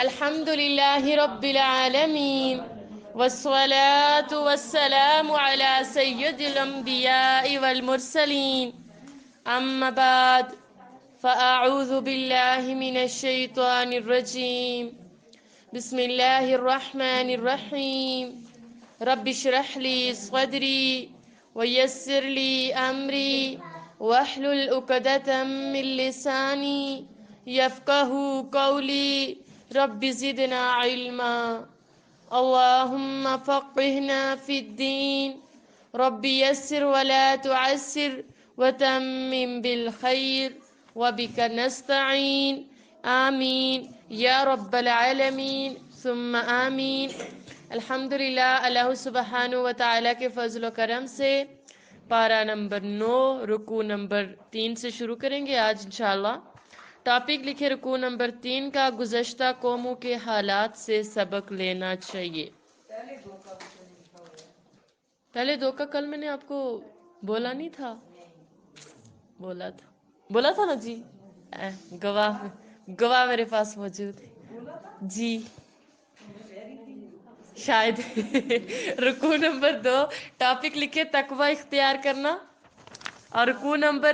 الحمد لله رب العالمين والصلاة والسلام على سيد الأنبياء والمرسلين أما بعد فأعوذ بالله من الشيطان الرجيم بسم الله الرحمن الرحيم رب اشرح لي صدري ويسر لي أمري واحلل عقدة من لساني يفقه قولي رب زدنا علما اللهم فقهنا في الدين رب يسر ولا تعسر وتمم بالخير وبك نستعين آمین یا رب العالمین ثم آمین۔ الحمدللہ، اللہ سبحانہ و تعالیٰ کے فضل و کرم سے پارہ نمبر 9 رکوع نمبر 3 سے شروع کریں گے آج انشاءاللہ۔ ٹاپک لکھے رکوع نمبر 3 کا گزشتہ قوموں کے حالات سے سبق لینا چاہیے۔ پہلے دو کا کل میں نے آپ کو بولا نہیں تھا؟ بولا تھا نا جی؟ گواہ میرے پاس موجود ہے جی، شاید۔ رکوع نمبر 2 ٹاپک لکھے تقوی اختیار کرنا، اور رکوع نمبر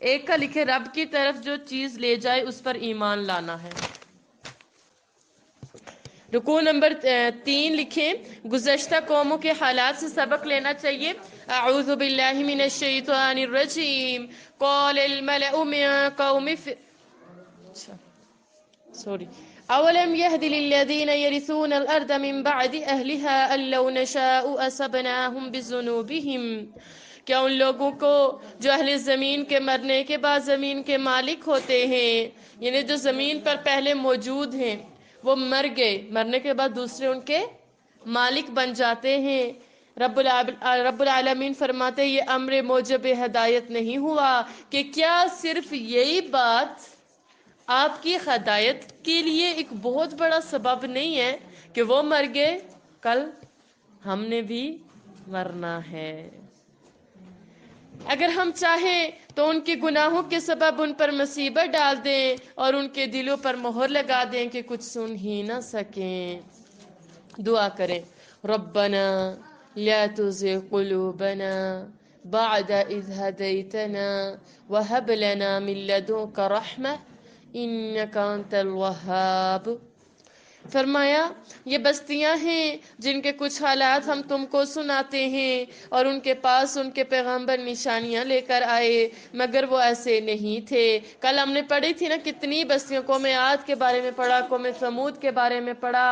1 کا لکھے رب کی طرف جو چیز لے جائے اس پر ایمان لانا ہے۔ رکوع نمبر 3 لکھیں گزشتہ قوموں کے حالات سے سبق لینا چاہیے۔ اعوذ باللہ من الشیطان الرجیم قال الملأ من قوم اولم يهد للذين يرثون الارض من بعد اهلها ان لو نشاء اصبناهم بذنوبهم، کیا ان لوگوں کو جو اہل زمین کے مرنے کے بعد زمین کے مالک ہوتے ہیں، یعنی جو زمین پر پہلے موجود ہیں وہ مر گئے، مرنے کے بعد دوسرے ان کے مالک بن جاتے ہیں۔ رب العالمین فرماتے ہیں یہ امر موجب ہدایت نہیں ہوا کہ کیا صرف یہی بات آپ کی ہدایت کے لیے ایک بہت بڑا سبب نہیں ہے کہ وہ مر گئے، کل ہم نے بھی مرنا ہے۔ اگر ہم چاہیں تو ان کے گناہوں کے سبب ان پر مصیبت ڈال دیں اور ان کے دلوں پر مہر لگا دیں کہ کچھ سن ہی نہ سکیں۔ دعا کریں، ربنا لا تزغ قلوبنا بعد اذ ہدیتنا وہب لنا من لدنک رحمہ انک انت الوہاب۔ فرمایا یہ بستیاں ہیں جن کے کچھ حالات ہم تم کو سناتے ہیں، اور ان کے پاس ان کے پیغمبر نشانیاں لے کر آئے مگر وہ ایسے نہیں تھے۔ کل ہم نے پڑھی تھی نا کتنی بستیوں، قوم عاد کے بارے میں پڑھا، قوم ثمود کے بارے میں پڑھا،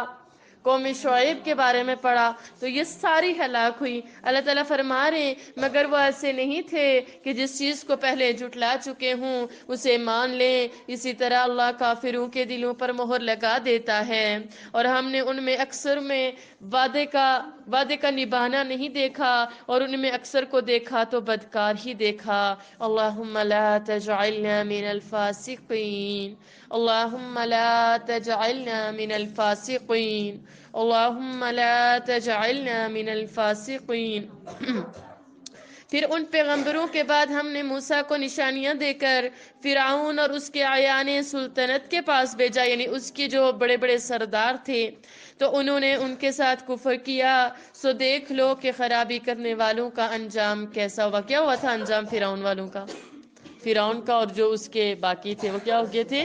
قوم شعیب کے بارے میں پڑھا، تو یہ ساری ہلاک ہوئی۔ اللہ تعالیٰ فرما رہے ہیں مگر وہ ایسے نہیں تھے کہ جس چیز کو پہلے جھٹلا چکے ہوں اسے مان لیں، اسی طرح اللہ کافروں کے دلوں پر مہر لگا دیتا ہے، اور ہم نے ان میں اکثر میں وعدے کا نبھانا نہیں دیکھا، اور ان میں اکثر کو دیکھا تو بدکار ہی دیکھا۔ اللہم لا تجعلنا من الفاسقین، اللہم لا تجعلنا من الفاسقین، اللہم لا تجعلنا من الفاسقین۔ پھر ان پیغمبروں کے بعد ہم نے موسیٰ کو نشانیاں دے کر فرعون اور اس کے اعیان سلطنت کے پاس بھیجا، یعنی اس کے جو بڑے بڑے سردار تھے، تو انہوں نے ان کے ساتھ کفر کیا، سو دیکھ لو کہ خرابی کرنے والوں کا انجام کیسا ہوا۔ کیا ہوا تھا انجام فرعون والوں کا؟ فرعون کا اور جو اس کے باقی تھے وہ کیا ہو گئے تھے؟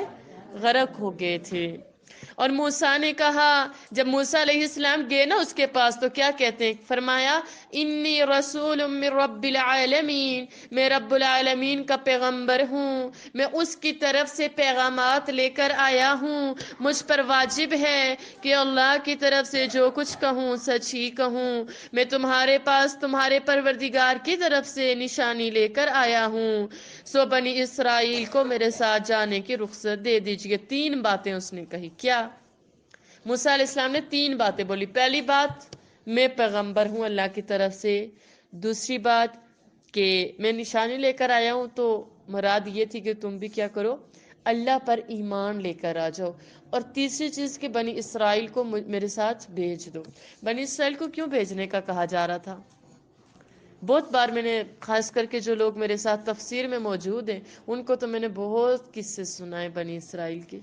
غرق ہو گئے تھے۔ اور موسیٰ نے کہا، جب موسیٰ علیہ السلام گئے نا اس کے پاس تو کیا کہتے ہیں؟ فرمایا انی رسول من رب العالمین، میں رب العالمین کا پیغمبر ہوں، میں اس کی طرف سے پیغامات لے کر آیا ہوں، مجھ پر واجب ہے کہ اللہ کی طرف سے جو کچھ کہوں سچ ہی کہوں، میں تمہارے پاس تمہارے پروردگار کی طرف سے نشانی لے کر آیا ہوں، سو بنی اسرائیل کو میرے ساتھ جانے کی رخصت دے دیجئے۔ 3 باتیں اس نے کہی۔ کیا؟ موسیٰ علیہ السلام نے 3 باتیں بولی۔ پہلی بات میں پیغمبر ہوں اللہ کی طرف سے، دوسری بات کہ میں نشانی لے کر آیا ہوں، تو مراد یہ تھی کہ تم بھی کیا کرو، اللہ پر ایمان لے کر آ جاؤ، اور تیسری چیز کہ بنی اسرائیل کو میرے ساتھ بھیج دو۔ بنی اسرائیل کو کیوں بھیجنے کا کہا جا رہا تھا؟ بہت بار میں نے، خاص کر کے جو لوگ میرے ساتھ تفسیر میں موجود ہیں، ان کو تو میں نے بہت قصے سنائے بنی اسرائیل کے،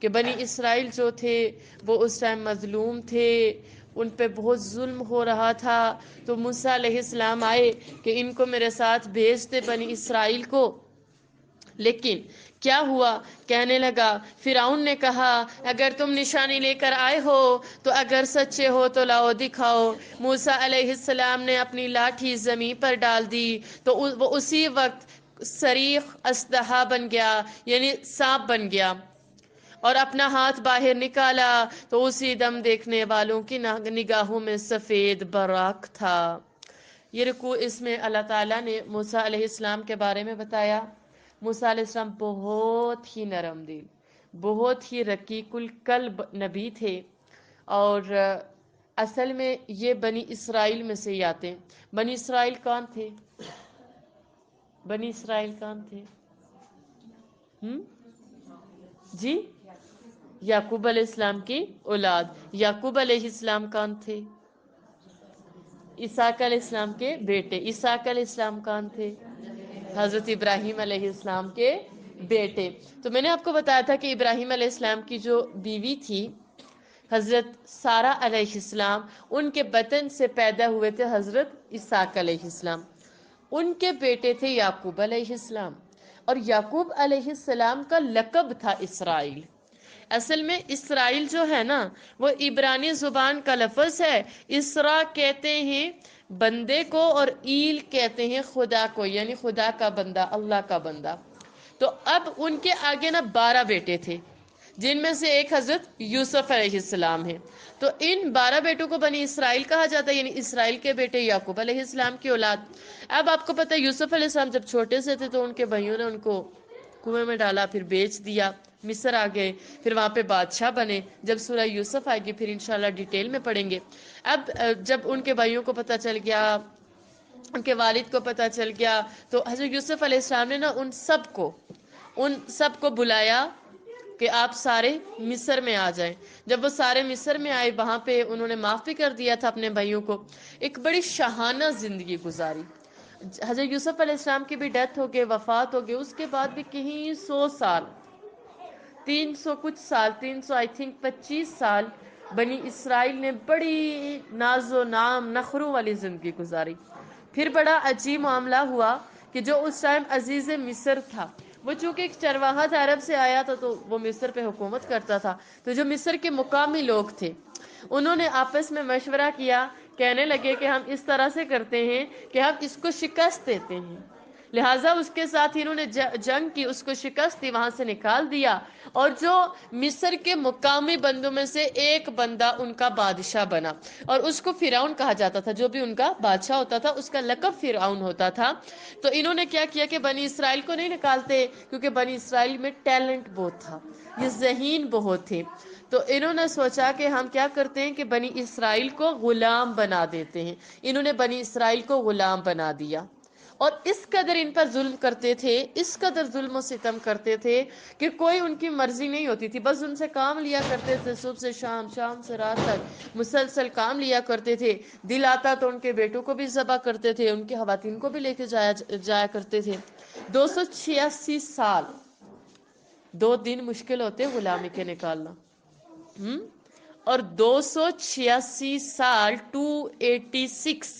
کہ بنی اسرائیل جو تھے وہ اس ٹائم مظلوم تھے، ان پہ بہت ظلم ہو رہا تھا، تو موسیٰ علیہ السلام آئے کہ ان کو میرے ساتھ بھیج دے بنی اسرائیل کو۔ لیکن کیا ہوا، کہنے لگا، فرعون نے کہا اگر تم نشانی لے کر آئے ہو تو اگر سچے ہو تو لاؤ دکھاؤ۔ موسیٰ علیہ السلام نے اپنی لاٹھی زمین پر ڈال دی تو وہ اسی وقت صریخ اسدحہ بن گیا، یعنی سانپ بن گیا، اور اپنا ہاتھ باہر نکالا تو اسی دم دیکھنے والوں کی نگاہوں میں سفید براق تھا۔ یہ رکوع، اس میں اللہ تعالیٰ نے موسیٰ علیہ السلام کے بارے میں بتایا۔ موسیٰ علیہ السلام بہت ہی نرم دل، بہت ہی رقیق القلب نبی تھے، اور اصل میں یہ بنی اسرائیل میں سے ہی آتے ہیں۔ بنی اسرائیل کون تھے؟ بنی اسرائیل کون تھے؟ جی، یعقوب علیہ السلام کی اولاد۔ یعقوب علیہ السلام کون تھے؟ اسحاق علیہ السلام کے بیٹے۔ اسحاق علیہ السلام کون تھے؟ حضرت ابراہیم علیہ السلام کے بیٹے۔ تو میں نے آپ کو بتایا تھا کہ ابراہیم علیہ السلام کی جو بیوی تھی حضرت سارہ علیہ السلام، ان کے بطن سے پیدا ہوئے تھے حضرت اسحاق علیہ السلام، ان کے بیٹے تھے یعقوب علیہ السلام، اور یعقوب علیہ السلام کا لقب تھا اسرائیل۔ اصل میں اسرائیل جو ہے نا، وہ عبرانی زبان کا لفظ ہے۔ اسرا کہتے ہیں بندے کو، اور ایل کہتے ہیں خدا کو، یعنی خدا کا بندہ، اللہ کا بندہ۔ تو اب ان کے آگے نا 12 بیٹے تھے، جن میں سے ایک حضرت یوسف علیہ السلام ہے۔ تو ان 12 بیٹوں کو بنی اسرائیل کہا جاتا ہے، یعنی اسرائیل کے بیٹے، یعقوب علیہ السلام کی اولاد۔ اب آپ کو پتہ ہے یوسف علیہ السلام جب چھوٹے سے تھے تو ان کے بھائیوں نے ان کو کنویں میں ڈالا، پھر بیچ دیا، مصر آ گئے، پھر وہاں پہ بادشاہ بنے۔ جب سورہ یوسف آئے گی پھر انشاءاللہ ڈیٹیل میں پڑھیں گے۔ اب جب ان کے بھائیوں کو پتہ چل گیا، ان کے والد کو پتہ چل گیا، تو حضرت یوسف علیہ السلام نے نا ان سب کو بلایا کہ آپ سارے مصر میں آ جائیں۔ جب وہ سارے مصر میں آئے، وہاں پہ انہوں نے معاف بھی کر دیا تھا اپنے بھائیوں کو، ایک بڑی شاہانہ زندگی گزاری۔ حضرت یوسف علیہ السلام کی بھی ڈیتھ ہو گئی، وفات ہو گئی، اس کے بعد بھی کہیں 100 سال، 300 کچھ سال، 300 آئی تھنک 25 سال بنی اسرائیل نے بڑی ناز و نام نخروں والی زندگی گزاری۔ پھر بڑا عجیب معاملہ ہوا کہ جو اس ٹائم عزیز مصر تھا، وہ چونکہ ایک چرواہا تھا، عرب سے آیا تھا، تو وہ مصر پہ حکومت کرتا تھا۔ تو جو مصر کے مقامی لوگ تھے، انہوں نے آپس میں مشورہ کیا، کہنے لگے کہ ہم اس طرح سے کرتے ہیں کہ ہم اس کو شکست دیتے ہیں۔ لہٰذا اس کے ساتھ انہوں نے جنگ کی، اس کو شکست دی، وہاں سے نکال دیا، اور جو مصر کے مقامی بندوں میں سے ایک بندہ ان کا بادشاہ بنا، اور اس کو فرعون کہا جاتا تھا۔ جو بھی ان کا بادشاہ ہوتا تھا اس کا لقب فرعون ہوتا تھا۔ تو انہوں نے کیا کیا کہ بنی اسرائیل کو نہیں نکالتے، کیونکہ بنی اسرائیل میں ٹیلنٹ بہت تھا، یہ ذہین بہت تھے۔ تو انہوں نے سوچا کہ ہم کیا کرتے ہیں کہ بنی اسرائیل کو غلام بنا دیتے ہیں۔ انہوں نے بنی اسرائیل کو غلام بنا دیا، اور اس قدر ان پر ظلم کرتے تھے، اس قدر ظلم و ستم کرتے تھے کہ کوئی ان کی مرضی نہیں ہوتی تھی، بس ان سے کام لیا کرتے تھے، صبح سے شام، شام سے رات تک مسلسل کام لیا کرتے تھے۔ دل آتا تو ان کے بیٹوں کو بھی ذبح کرتے تھے، ان کی خواتین کو بھی لے کے جایا کرتے تھے۔ 286 سال، 2 دن مشکل ہوتے غلامی کے نکالنا، اور 286 سال 286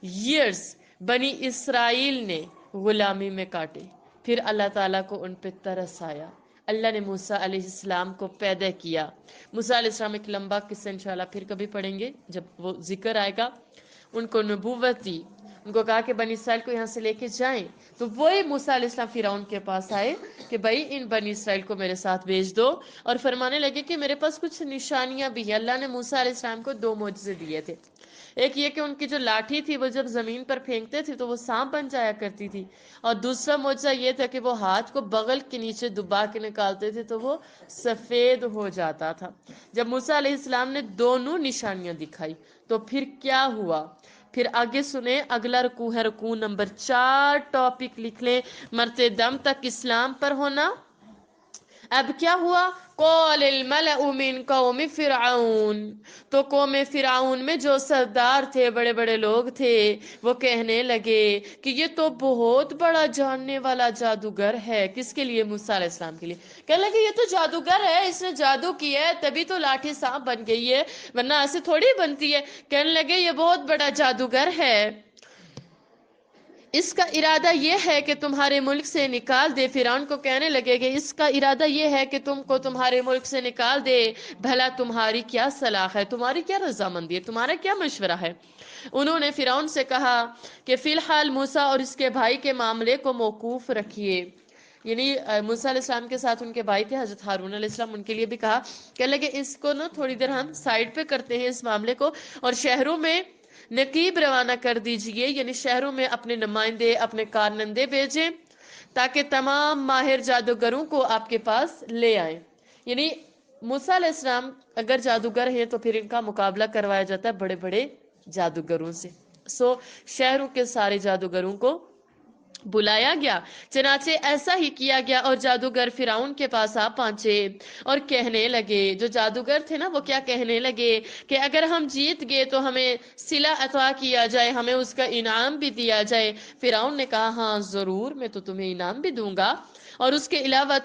ایئرز بنی اسرائیل نے غلامی میں کاٹے۔ پھر اللہ تعالیٰ کو ان پہ ترس آیا، اللہ نے موسیٰ علیہ السلام کو پیدا کیا۔ موسیٰ علیہ السلام ایک لمبا قصہ انشاءاللہ پھر کبھی پڑھیں گے جب وہ ذکر آئے گا۔ ان کو نبوت دی، ان کو کہا کہ بنی اسرائیل کو یہاں سے لے کے جائیں، تو وہی موسیٰ علیہ السلام فرعون کے پاس آئے کہ بھائی ان بنی اسرائیل کو میرے ساتھ بھیج دو، اور فرمانے لگے کہ میرے پاس کچھ نشانیاں بھی ہیں۔ اللہ نے موسیٰ علیہ السلام کو 2 معجزے دیے تھے۔ ایک یہ کہ ان کی جو لاٹھی تھی وہ جب زمین پر پھینکتے تھے تو وہ سانپ بن جایا کرتی تھی، اور دوسرا معجزہ یہ تھا کہ وہ ہاتھ کو بغل کے نیچے دبا کے نکالتے تھے تو وہ سفید ہو جاتا تھا۔ جب موسیٰ علیہ السلام نے دونوں نشانیاں دکھائی تو پھر کیا ہوا، پھر آگے سنیں۔ اگلا رکوع ہے رکوع نمبر 4، ٹاپک لکھ لیں، مرتے دم تک اسلام پر ہونا۔ اب کیا ہوا، قال الملأ من قوم فرعون، تو قوم فرعون میں جو سردار تھے، بڑے بڑے لوگ تھے، وہ کہنے لگے کہ یہ تو بہت بڑا جاننے والا جادوگر ہے۔ کس کے لیے؟ موسیٰ علیہ السلام کے لیے۔ کہنے لگے یہ تو جادوگر ہے، اس نے جادو کیا ہے تبھی تو لاٹھی سانپ بن گئی ہے، ورنہ ایسے تھوڑی بنتی ہے۔ کہنے لگے یہ بہت بڑا جادوگر ہے، اس کا ارادہ یہ ہے کہ تمہارے ملک سے نکال دے۔ فرعون کو کہنے لگے کہ اس کا ارادہ یہ ہے کہ تم کو تمہارے ملک سے نکال دے، بھلا تمہاری کیا صلاح ہے، تمہاری کیا رضامندی ہے، تمہارا کیا مشورہ ہے؟ انہوں نے فرعون سے کہا کہ فی الحال موسیٰ اور اس کے بھائی کے معاملے کو موقوف رکھیے، یعنی موسیٰ علیہ السلام کے ساتھ ان کے بھائی تھے حضرت ہارون علیہ السلام، ان کے لیے بھی کہا کہ لگے اس کو نا تھوڑی دیر ہم سائیڈ پہ کرتے ہیں اس معاملے کو، اور شہروں میں نقیب روانہ کر دیجئے، یعنی شہروں میں اپنے نمائندے، اپنے کارنندے بھیجیں تاکہ تمام ماہر جادوگروں کو آپ کے پاس لے آئیں۔ یعنی موسیٰ علیہ السلام اگر جادوگر ہیں تو پھر ان کا مقابلہ کروایا جاتا ہے بڑے بڑے جادوگروں سے۔ شہروں کے سارے جادوگروں کو بلایا گیا، چنانچہ ایسا ہی کیا گیا، اور جادوگر فرعون کے پاس آ پہنچے اور کہنے لگے، جو جادوگر تھے نا وہ کیا کہنے لگے کہ اگر ہم جیت گئے تو ہمیں صلہ عطا کیا جائے، ہمیں اس کا انعام بھی دیا جائے۔ فرعون نے کہا ہاں ضرور، میں تو تمہیں انعام بھی دوں گا، اور اس کے علاوہ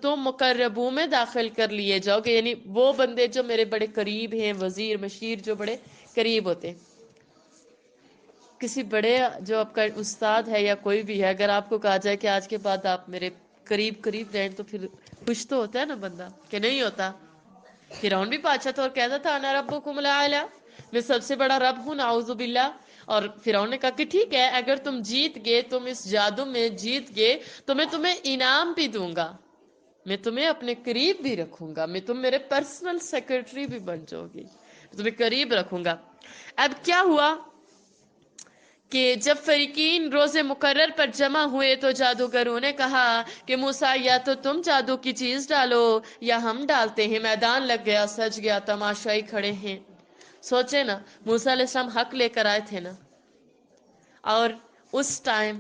تم مقربوں میں داخل کر لیے جاؤ گے، یعنی وہ بندے جو میرے بڑے قریب ہیں، وزیر مشیر جو بڑے قریب ہوتے ہیں۔ کسی بڑے جو آپ کا استاد ہے یا کوئی بھی ہے، اگر آپ کو کہا جائے کہ آج کے بعد آپ میرے قریب رہیں، تو پھر خوش تو ہوتا ہے نا بندہ، کہ نہیں ہوتا؟ فرعون بھی بادشاہ تھا اور کہتا تھا انا ربکم الاعلی، میں سب سے بڑا رب ہوں، نعوذ باللہ۔ اور فرعون نے کہا کہ ٹھیک ہے، اگر تم جیت گئے، تم اس جادو میں جیت گئے، تو میں تمہیں انعام بھی دوں گا، میں تمہیں اپنے قریب بھی رکھوں گا، میں تم میرے پرسنل سیکرٹری بھی بن جاؤ گی، تمہیں قریب رکھوں گا۔ اب کیا ہوا کہ جب فریقین روز مقرر پر جمع ہوئے تو جادوگروں نے کہا کہ موسیٰ یا تو تم جادو کی چیز ڈالو یا ہم ڈالتے ہیں۔ میدان لگ گیا، سج گیا، تماشائی کھڑے ہیں۔ سوچے نا، موسیٰ علیہ السلام حق لے کر آئے تھے نا، اور اس ٹائم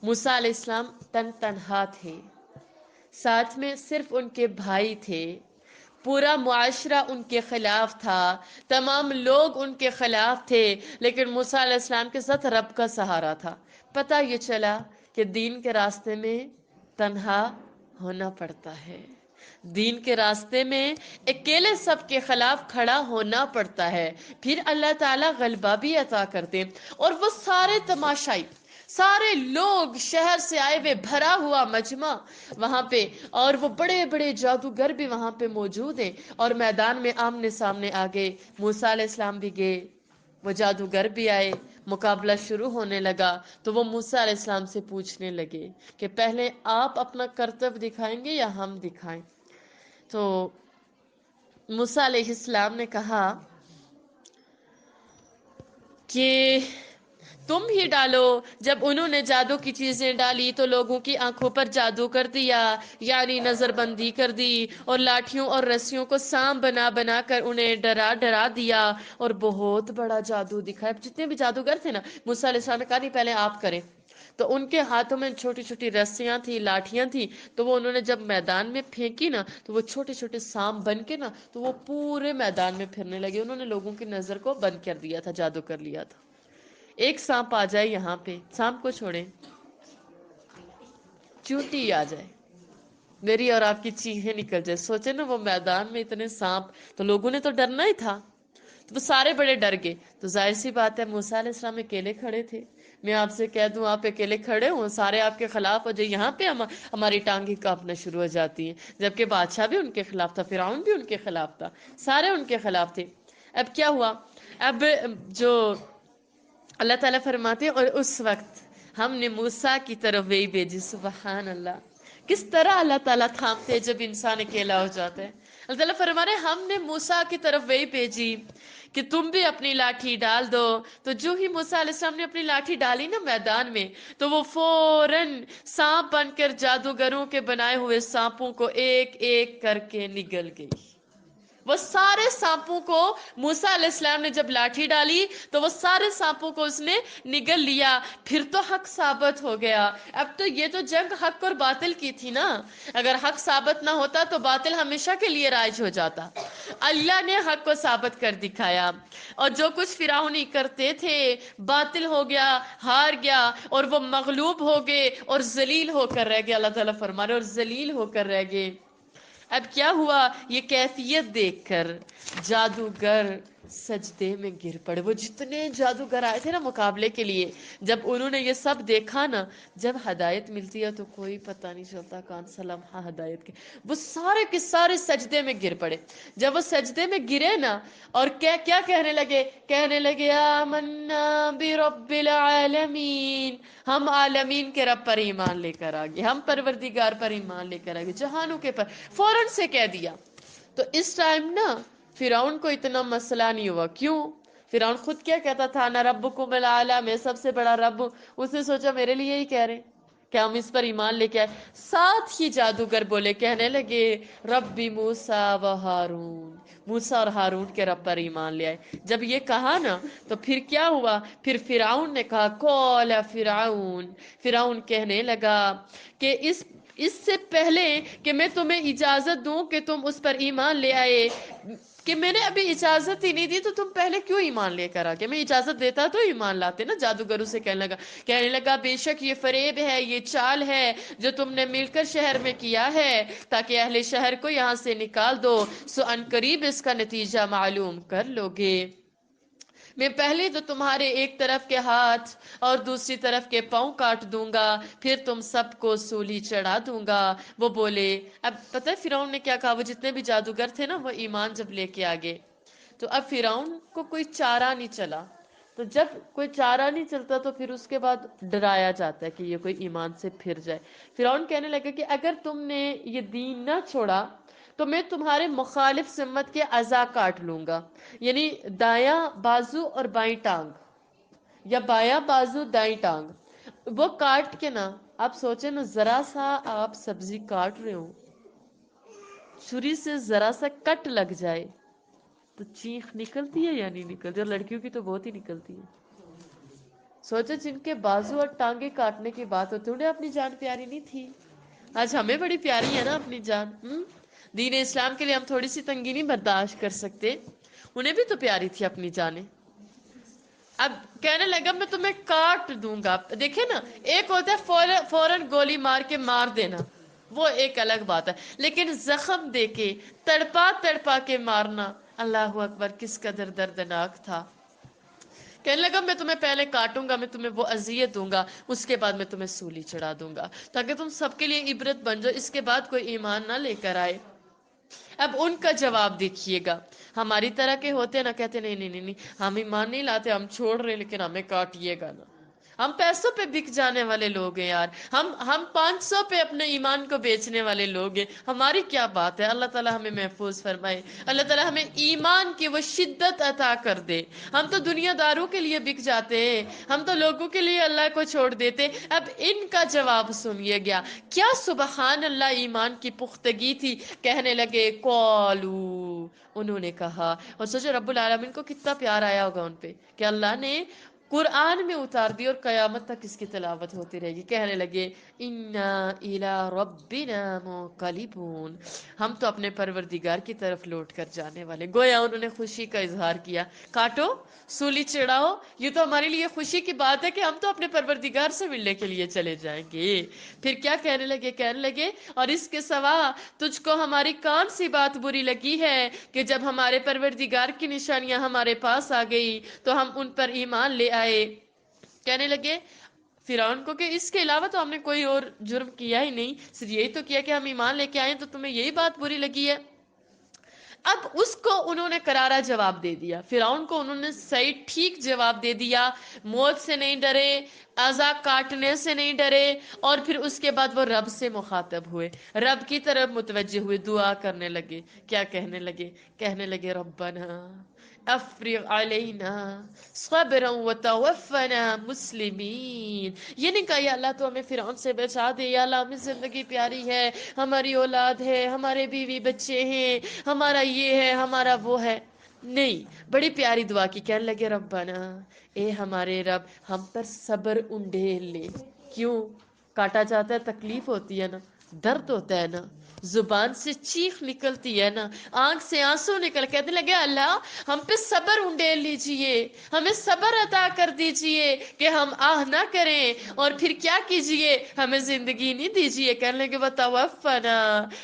موسیٰ علیہ السلام تنہا تھے، ساتھ میں صرف ان کے بھائی تھے، پورا معاشرہ ان کے خلاف تھا، تمام لوگ ان کے خلاف تھے، لیکن موسیٰ علیہ السلام کے ساتھ رب کا سہارا تھا۔ پتہ یہ چلا کہ دین کے راستے میں تنہا ہونا پڑتا ہے، دین کے راستے میں اکیلے سب کے خلاف کھڑا ہونا پڑتا ہے، پھر اللہ تعالیٰ غلبہ بھی عطا کرتے ہیں۔ اور وہ سارے تماشائی، سارے لوگ، شہر سے آئے ہوئے بھرا ہوا مجمع وہاں پہ، اور وہ بڑے بڑے جادوگر بھی وہاں پہ موجود ہیں، اور میدان میں آمنے سامنے آ گئے۔ موسیٰ علیہ السلام بھی گئے، وہ جادوگر بھی آئے، مقابلہ شروع ہونے لگا۔ تو وہ موسیٰ علیہ السلام سے پوچھنے لگے کہ پہلے آپ اپنا کرتب دکھائیں گے یا ہم دکھائیں؟ تو موسیٰ علیہ السلام نے کہا کہ تم ہی ڈالو۔ جب انہوں نے جادو کی چیزیں ڈالی تو لوگوں کی آنکھوں پر جادو کر دیا، یعنی نظر بندی کر دی، اور لاٹھیوں اور رسیوں کو سانپ بنا بنا کر انہیں ڈرا دیا، اور بہت بڑا جادو دکھایا۔ جتنے بھی جادوگر تھے نا، موسیٰ علیہ السلام نے کہا نہیں، پہلے آپ کریں۔ تو ان کے ہاتھوں میں چھوٹی چھوٹی رسیاں تھی، لاٹھیاں تھی، تو وہ انہوں نے جب میدان میں پھینکی نا، تو وہ چھوٹے چھوٹے سانپ بن کے نا، تو وہ پورے میدان میں پھرنے لگے۔ انہوں نے لوگوں کی نظر کو بند کر دیا تھا، جادو کر لیا تھا۔ ایک سانپ آ جائے یہاں پہ، سانپ کو چھوڑیں، چیونٹی آ جائے، میری اور آپ کی چیخیں نکل جائے، سوچے نا وہ میدان میں اتنے سانپ، تو لوگوں نے تو ڈرنا ہی تھا، تو وہ سارے بڑے ڈر گئے۔ تو ظاہر سی بات ہے موسیٰ علیہ السلام اکیلے کھڑے تھے۔ میں آپ سے کہہ دوں آپ اکیلے کھڑے ہوں، سارے آپ کے خلاف ہو جائے، یہاں پہ ہماری ٹانگیں کانپنا شروع ہو جاتی ہیں، جبکہ بادشاہ بھی ان کے خلاف تھا، فرعون بھی ان کے خلاف تھا، سارے ان کے خلاف تھے۔ اب کیا ہوا؟ اب جو اللہ تعالیٰ فرماتے ہیں اور اس وقت ہم نے موسیٰ کی طرف وہی بھیجی۔ سبحان اللہ، کس طرح اللہ تعالیٰ تھامتے ہیں جب انسان اکیلا ہو جاتا ہے۔ اللہ تعالیٰ فرما رہے ہیں ہم نے موسیٰ کی طرف وہی بھیجی کہ تم بھی اپنی لاٹھی ڈال دو۔ تو جو ہی موسیٰ علیہ السلام نے اپنی لاٹھی ڈالی نا میدان میں، تو وہ فوراً سانپ بن کر جادوگروں کے بنائے ہوئے سانپوں کو ایک ایک کر کے نگل گئی۔ وہ سارے سانپوں کو موسیٰ علیہ السلام نے جب لاٹھی ڈالی تو وہ سارے سانپوں کو اس نے نگل لیا، پھر تو حق ثابت ہو گیا۔ اب تو یہ تو جنگ حق اور باطل کی تھی نا، اگر حق ثابت نہ ہوتا تو باطل ہمیشہ کے لیے رائج ہو جاتا۔ اللہ نے حق کو ثابت کر دکھایا، اور جو کچھ فرعونی کرتے تھے باطل ہو گیا، ہار گیا، اور وہ مغلوب ہو گئے اور ذلیل ہو کر رہ گئے۔ اللہ تعالیٰ فرما رہے اور ذلیل ہو کر رہ گئے۔ اب کیا ہوا؟ یہ کیفیت دیکھ کر جادوگر سجدے میں گر پڑے۔ وہ جتنے جادوگر آئے تھے نا مقابلے کے لیے، جب انہوں نے یہ سب دیکھا نا، جب ہدایت ملتی ہے تو کوئی پتہ نہیں چلتا کون سا لمحہ ہدایت کے، وہ سارے کے سارے سجدے میں گر پڑے۔ جب وہ سجدے میں گرے نا، اور کیا کہنے لگے آمنا برب العالمین، ہم عالمین کے رب پر ایمان لے کر آگے، ہم پروردگار پر ایمان لے کر آگے، جہانوں کے پر فوراً سے کہہ دیا۔ تو اس ٹائم نا فرعون کو اتنا مسئلہ نہیں ہوا۔ کیوں؟ فرعون خود کیا کہتا تھا، انا ربکم الاعلی، میں سب سے بڑا رب ہوں۔ اس نے سوچا میرے لیے ہی کہہ رہے کیا ہم اس پر ایمان لے کے آئے۔ ساتھ ہی جادوگر بولے، کہنے لگے ربی موسیٰ و ہارون، موسیٰ اور ہارون کے رب پر ایمان لے آئے۔ جب یہ کہا نا تو پھر کیا ہوا؟ پھر فرعون نے کہا قال فرعون کہنے لگا کہ اس سے پہلے کہ میں تمہیں اجازت دوں کہ تم اس پر ایمان لے آئے، کہ میں نے ابھی اجازت ہی نہیں دی تو تم پہلے کیوں ایمان لے کر آ گئے؟ میں اجازت دیتا تو ایمان لاتے نا۔ جادوگروں سے کہنے لگا بے شک یہ فریب ہے، یہ چال ہے جو تم نے مل کر شہر میں کیا ہے تاکہ اہل شہر کو یہاں سے نکال دو، سو ان قریب اس کا نتیجہ معلوم کر لو گے۔ میں پہلے تو تمہارے ایک طرف کے ہاتھ اور دوسری طرف کے پاؤں کاٹ دوں گا، پھر تم سب کو سولی چڑھا دوں گا۔ وہ بولے، اب پتہ ہے فرعون نے کیا کہا؟ وہ جتنے بھی جادوگر تھے نا وہ ایمان جب لے کے آگے، تو اب فرعون کو کوئی چارہ نہیں چلا۔ تو جب کوئی چارہ نہیں چلتا تو پھر اس کے بعد ڈرایا جاتا ہے کہ یہ کوئی ایمان سے پھر جائے۔ فرعون کہنے لگا کہ اگر تم نے یہ دین نہ چھوڑا تو میں تمہارے مخالف سمت کے اعضاء کاٹ لوں گا، یعنی دایاں بازو اور بائیں ٹانگ، یا بایاں بازو دائیں ٹانگ، وہ کاٹ کے نا، آپ سوچیں نا، ذرا سا آپ سبزی کاٹ رہے ہو، چھری سے ذرا سا کٹ لگ جائے تو چیخ نکلتی ہے یا نہیں نکلتی؟ اور لڑکیوں کی تو بہت ہی نکلتی ہے۔ سوچو جن کے بازو اور ٹانگیں کاٹنے کی بات ہوتی، انہیں اپنی جان پیاری نہیں تھی؟ آج ہمیں بڑی پیاری ہے نا اپنی جان۔ دین اسلام کے لیے ہم تھوڑی سی تنگی نہیں برداشت کر سکتے، انہیں بھی تو پیاری تھی اپنی جانیں۔ اب کہنے لگا میں تمہیں کاٹ دوں گا۔ دیکھیں نا، ایک ہوتا ہے فوراً گولی مار کے مار دینا، وہ ایک الگ بات ہے، لیکن زخم دے کے تڑپا کے مارنا، اللہ اکبر، کس قدر دردناک تھا۔ کہنے لگا میں تمہیں پہلے کاٹوں گا، میں تمہیں وہ اذیت دوں گا، اس کے بعد میں تمہیں سولی چڑھا دوں گا تاکہ تم سب کے لیے عبرت بن جاؤ، اس کے بعد کوئی ایمان نہ لے کر آئے۔ اب ان کا جواب دیکھیے گا۔ ہماری طرح کے ہوتے نا، کہتے نہیں، ہم ایمان نہیں لاتے، ہم چھوڑ رہے، لیکن ہمیں کاٹیے گا نا۔ ہم پیسوں پہ بک جانے والے لوگ ہیں یار، ہم 500 پہ اپنے ایمان کو بیچنے والے لوگ ہیں، ہماری کیا بات ہے؟ اللہ تعالیٰ ہمیں محفوظ فرمائے، اللہ تعالیٰ ہمیں ایمان کی وہ شدت عطا کر دے۔ ہم تو دنیا داروں کے لیے بک جاتے ہیں، ہم تو لوگوں کے لیے اللہ کو چھوڑ دیتے۔ اب ان کا جواب سنیے گیا، کیا سبحان اللہ ایمان کی پختگی تھی۔ کہنے لگے قالو، انہوں نے کہا، اور سوچو رب العالمین کو کتنا پیار آیا ہوگا ان پہ کہ اللہ نے قرآن میں اتار دی اور قیامت تک اس کی تلاوت ہوتی رہے گی۔ کہنے لگے انا الی ربنا منقلبون، ہم تو اپنے پروردگار کی طرف لوٹ کر جانے والے۔ گویا انہوں نے خوشی کا اظہار کیا، کاٹو، سولی چڑھاؤ، یہ تو ہمارے لیے خوشی کی بات ہے کہ ہم تو اپنے پروردگار سے ملنے کے لیے چلے جائیں گے۔ پھر کیا کہنے لگے اور اس کے سوا تجھ کو ہماری کون سی بات بری لگی ہے کہ جب ہمارے پروردگار کی نشانیاں ہمارے پاس آ گئی تو ہم ان پر ایمان لے آئے۔ کہنے لگے فرعون کو کہ اس کے علاوہ تو ہم نے کوئی اور جرم کیا ہی نہیں، صرف یہی تو کیا کہ ہم ایمان لے کے آئے، تو تمہیں یہی بات بری لگی ہے۔ اب اس کو انہوں نے کرارا جواب دے دیا، فرعون کو انہوں نے صحیح ٹھیک جواب دے دیا، موت سے نہیں ڈرے، اعضاء کاٹنے سے نہیں ڈرے، اور پھر اس کے بعد وہ رب سے مخاطب ہوئے، رب کی طرف متوجہ ہوئے، دعا کرنے لگے۔ کیا کہنے لگے؟ کہنے لگے ربنا، افرغ علینا صبرا وتوفنا مسلمین. یہ نہیں کہا یا اللہ تو ہمیں فرعون سے بچا دے، یا اللہ ہمیں زندگی پیاری ہے، ہماری اولاد ہے، ہمارے بیوی بچے ہیں، ہمارا یہ ہے، ہمارا وہ ہے. نہیں، بڑی پیاری دعا کی، کہنے لگے ربنا، اے ہمارے رب ہم پر صبر انڈھیل لے. کیوں؟ کاٹا جاتا ہے، تکلیف ہوتی ہے نا، درد ہوتا ہے نا، زبان سے چیخ نکلتی ہے نا، آنکھ سے آنسو نکل، کہتے لگے اللہ ہم پہ صبر انڈیل لیجئے، ہمیں صبر عطا کر دیجئے کہ ہم آہ نہ کریں، اور پھر کیا کیجئے، ہمیں زندگی نہیں دیجئے. کہنے لگے وتوفنا،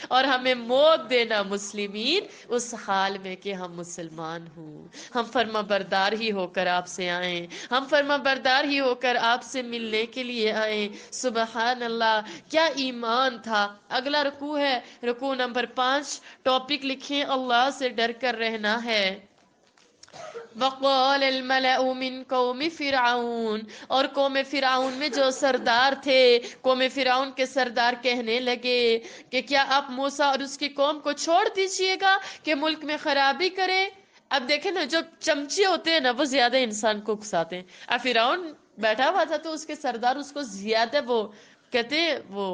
اور ہمیں موت دینا مسلمین، اس حال میں کہ ہم مسلمان ہوں، ہم فرما بردار ہی ہو کر آپ سے آئیں، ہم فرما بردار ہی ہو کر آپ سے ملنے کے لیے آئیں. سبحان اللہ، کیا ایمان تھا. اگلا رکوع ہے، رکوع نمبر 5. ٹاپک لکھیں اللہ سے ڈر کر رہنا ہے. وقال الملأ من قوم فرعون، اور قوم فرعون میں جو سردار تھے، قوم فرعون کے سردار کہنے لگے کہ کیا آپ موسیٰ اور اس کی قوم کو چھوڑ دیجئے گا کہ ملک میں خرابی کرے. اب دیکھیں نا، جو چمچے ہوتے ہیں نا وہ زیادہ انسان کو اکساتے ہیں. اب فرعون بیٹھا ہوا تھا تو اس کے سردار اس کو زیادہ وہ کہتے ہیں وہ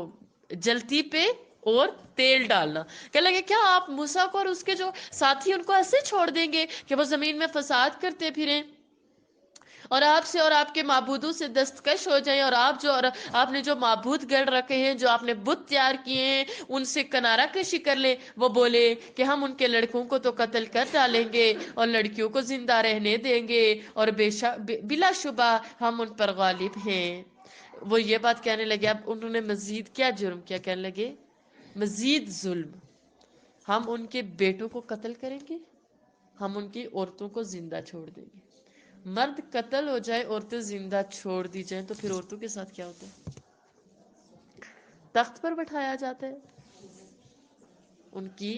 جلتی پہ اور تیل ڈالنا. کہ لگے کیا آپ موسیٰ کو اور اس کے جو ساتھی ان کو ایسے چھوڑ دیں گے کہ وہ زمین میں فساد کرتے پھریں، اور آپ سے اور آپ کے معبودوں سے دستکش ہو جائیں، اور آپ نے جو معبود گڑھ رکھے ہیں، جو آپ نے بت تیار کیے ہیں، ان سے کنارہ کشی کر لیں. وہ بولے کہ ہم ان کے لڑکوں کو تو قتل کر ڈالیں گے اور لڑکیوں کو زندہ رہنے دیں گے، اور بلا شبہ ہم ان پر غالب ہیں. وہ یہ بات کہنے لگے. اب انہوں نے مزید کیا جرم کیا؟ کہنے لگے مزید ظلم، ہم ان کے بیٹوں کو قتل کریں گے، ہم ان کی عورتوں کو زندہ چھوڑ دیں گے. مرد قتل ہو جائے، عورتیں زندہ چھوڑ دی جائیں، تو پھر عورتوں کے ساتھ کیا ہوتا ہے؟ تخت پر بٹھایا جاتا ہے، ان کی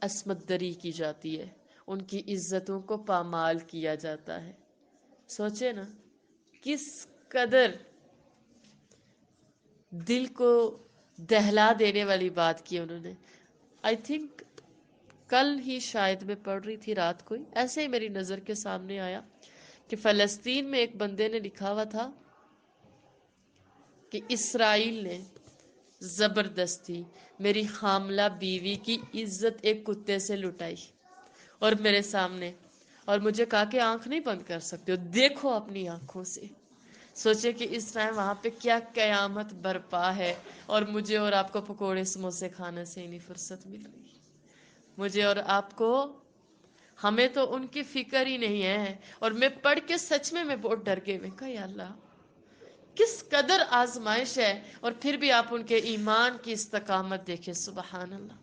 عصمت دری کی جاتی ہے، ان کی عزتوں کو پامال کیا جاتا ہے. سوچے نا کس قدر دل کو دہلا دینے والی بات کی انہوں نے. آئی تھنک کل ہی شاید میں پڑھ رہی تھی رات کو ہی، ایسے ہی میری نظر کے سامنے آیا کہ فلسطین میں ایک بندے نے لکھا ہوا تھا کہ اسرائیل نے زبردستی میری حاملہ بیوی کی عزت ایک کتے سے لٹائی اور میرے سامنے، اور مجھے کہا کہ آنکھ نہیں بند کر سکتے ہو، دیکھو اپنی آنکھوں سے. سوچے کہ اس ٹائم وہاں پہ کیا قیامت برپا ہے، اور مجھے اور آپ کو پکوڑے سموسے کھانے سے ہی نہیں فرصت مل رہی. مجھے اور آپ کو، ہمیں تو ان کی فکر ہی نہیں ہے. اور میں پڑھ کے سچ میں بہت ڈر گئی. میں کہا یا اللہ کس قدر آزمائش ہے، اور پھر بھی آپ ان کے ایمان کی استقامت دیکھیں. سبحان اللہ.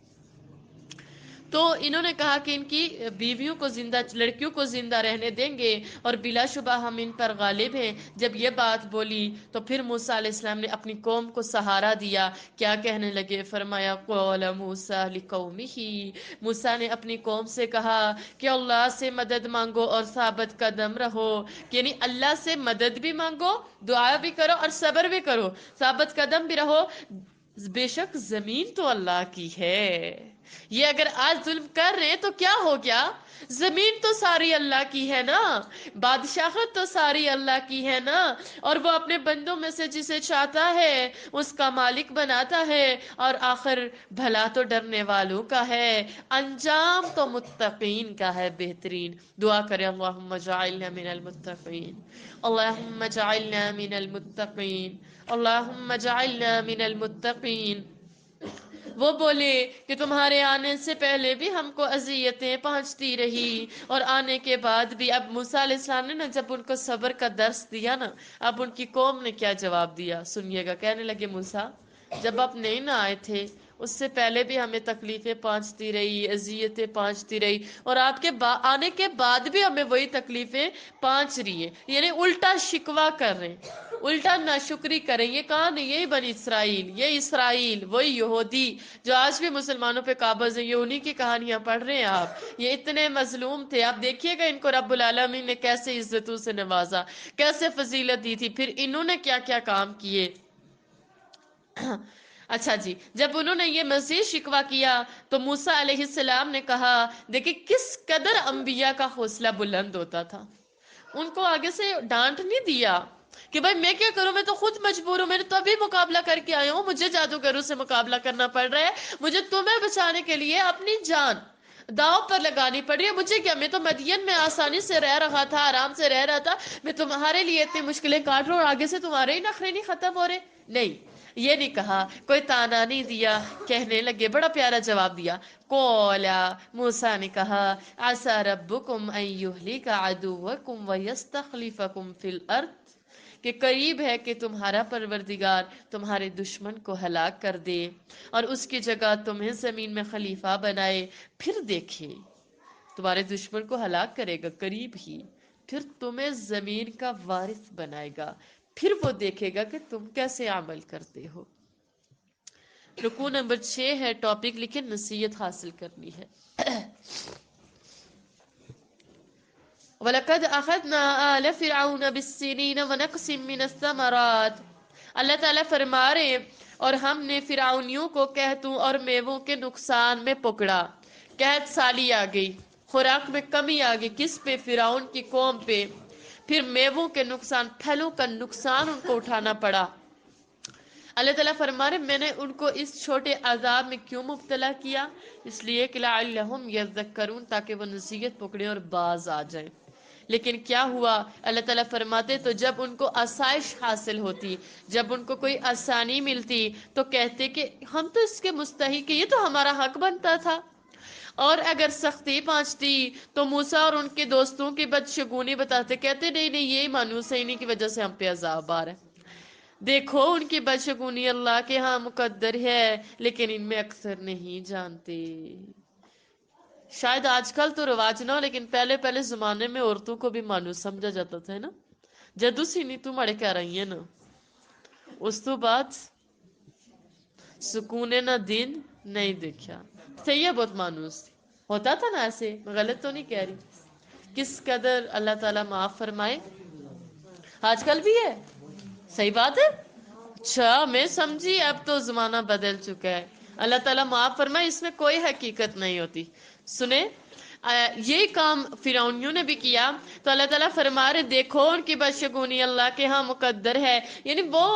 تو انہوں نے کہا کہ ان کی بیویوں کو زندہ، لڑکیوں کو زندہ رہنے دیں گے، اور بلا شبہ ہم ان پر غالب ہیں. جب یہ بات بولی تو پھر موسیٰ علیہ السلام نے اپنی قوم کو سہارا دیا. کیا کہنے لگے؟ فرمایا قول موسیٰ لقومہ، موسیٰ نے اپنی قوم سے کہا کہ اللہ سے مدد مانگو اور ثابت قدم رہو. یعنی اللہ سے مدد بھی مانگو، دعا بھی کرو، اور صبر بھی کرو، ثابت قدم بھی رہو. بے شک زمین تو اللہ کی ہے. یہ اگر آج ظلم کر رہے ہیں تو کیا ہو گیا؟ زمین تو ساری اللہ کی ہے نا، بادشاہت تو ساری اللہ کی ہے نا، اور وہ اپنے بندوں میں سے جسے چاہتا ہے اس کا مالک بناتا ہے. اور آخر بھلا تو ڈرنے والوں کا ہے، انجام تو متقین کا ہے بہترین. دعا کریں اللہم اجعلنا من المتقین، اللہم اجعلنا من المتقین، اللہم اجعلنا من المتقین. وہ بولے کہ تمہارے آنے سے پہلے بھی ہم کو اذیتیں پہنچتی رہی، اور آنے کے بعد بھی. اب موسیٰ علیہ السلام نے نا جب ان کو صبر کا درس دیا نا، اب ان کی قوم نے کیا جواب دیا سنیے گا. کہنے لگے موسیٰ جب آپ نہیں نہ آئے تھے اس سے پہلے بھی ہمیں تکلیفیں پہنچتی رہی، اذیتیں پہنچتی رہی، اور آپ کے آنے کے بعد بھی ہمیں وہی تکلیفیں پہنچ رہی ہیں. یعنی الٹا شکوہ کر رہے ہیں، الٹا ناشکری کریں. یہ کہاں؟ یہی بنی اسرائیل، یہ اسرائیل وہی یہودی جو آج بھی مسلمانوں پہ قابض ہیں، یہ انہی کی کہانیاں پڑھ رہے ہیں آپ. یہ اتنے مظلوم تھے. آپ دیکھیے گا ان کو رب العالمین نے کیسے عزتوں سے نوازا، کیسے فضیلت دی تھی. پھر انہوں نے کیا کیا کام کیے. اچھا جی، جب انہوں نے یہ مزید شکوہ کیا تو موسیٰ علیہ السلام نے کہا، دیکھیں کس قدر انبیاء کا حوصلہ بلند ہوتا تھا. ان کو آگے سے ڈانٹ نہیں دیا کہ بھائی میں کیا کروں، میں تو خود مجبور ہوں، میں نے تو ابھی مقابلہ کر کے آیا ہوں، مجھے جادوگروں سے مقابلہ کرنا پڑ رہا ہے، مجھے تمہیں بچانے کے لیے اپنی جان داؤ پر لگانی پڑ رہی ہے. مجھے کیا، میں تو مدین میں آسانی سے رہ رہا تھا، آرام سے رہ رہا تھا، میں تمہارے لیے اتنی مشکلیں کاٹ رہا ہوں اور آگے سے تمہارے ہی نخرے نہیں ختم ہو رہے. نہیں، یہ نہیں کہا، کوئی تانا نہیں دیا. کہنے لگے، بڑا پیارا جواب دیا. قولا، موسیٰ نے کہا، عسى ربكم ان يهلك عدوكم ويستخلفكم في الارض، کہ قریب ہے کہ تمہارا پروردگار تمہارے دشمن کو ہلاک کر دے اور اس کی جگہ تمہیں زمین میں خلیفہ بنائے. پھر دیکھے، تمہارے دشمن کو ہلاک کرے گا قریب ہی، پھر تمہیں زمین کا وارث بنائے گا، پھر وہ دیکھے گا کہ تم کیسے عمل کرتے ہو. رکوع نمبر 6 ہے، ٹاپک لکھے نصیحت حاصل کرنی ہے. وَلَقَدْ أَخَذْنَا آلَ فِرْعَوْنَ بِالسِّنِينَ وَنَقْصٍ مِّنَ الثَّمَرَاتِ. اللہ تعالیٰ فرما رہے، اور ہم نے فرعونیوں کو قحطوں اور میووں کے نقصان میں پکڑا. قحط سالی آ گئی، خوراک میں کمی آ گئی، کس پہ؟ فرعون کی قوم پہ. پھر میووں کے نقصان، پھلوں کا نقصان ان کو اٹھانا پڑا. اللہ تعالیٰ فرما رہے، میں نے ان کو اس چھوٹے عذاب میں کیوں مبتلا کیا؟ اس لیے کہ لعلہم یذکرون، تاکہ وہ نصیحت پکڑیں اور باز آ جائیں. لیکن کیا ہوا؟ اللہ تعالیٰ فرماتے، تو جب ان کو آسائش حاصل ہوتی، جب ان کو کوئی آسانی ملتی تو کہتے کہ ہم تو اس کے مستحق ہیں، یہ تو ہمارا حق بنتا تھا. اور اگر سختی پہنچتی تو موسیٰ اور ان کے دوستوں کی بدشگونی بتاتے، کہتے نہیں نہیں، یہ مانوس ہے، انہی کی وجہ سے ہم پہ عذاب آ رہا ہے. دیکھو ان کی بدشگونی اللہ کے ہاں مقدر ہے، لیکن ان میں اکثر نہیں جانتے. شاید آج کل تو رواج نہ ہو، لیکن پہلے پہلے زمانے میں عورتوں کو بھی مانوس سمجھا جاتا تھا نا. جدو سی نہیں تو مڑے کہہ رہی ہیں نا. اس تو بعد سکون نہ دن نہیں دیکھا. صحیح ہے، بہت مانوس تھی. ہوتا تھا نا ایسے، میں غلط تو نہیں کہہ رہی. کس قدر اللہ تعالیٰ معاف فرمائے. آج کل بھی ہے، صحیح بات ہے. اچھا میں سمجھی، اب تو زمانہ بدل چکا ہے. اللہ تعالیٰ معاف فرمائے، اس میں کوئی حقیقت نہیں ہوتی. سنیں، یہ کام فرعونیوں نے بھی کیا تو اللہ تعالیٰ فرما رہے، دیکھو ان کی بدشگونی اللہ کے ہاں مقدر ہے. یعنی وہ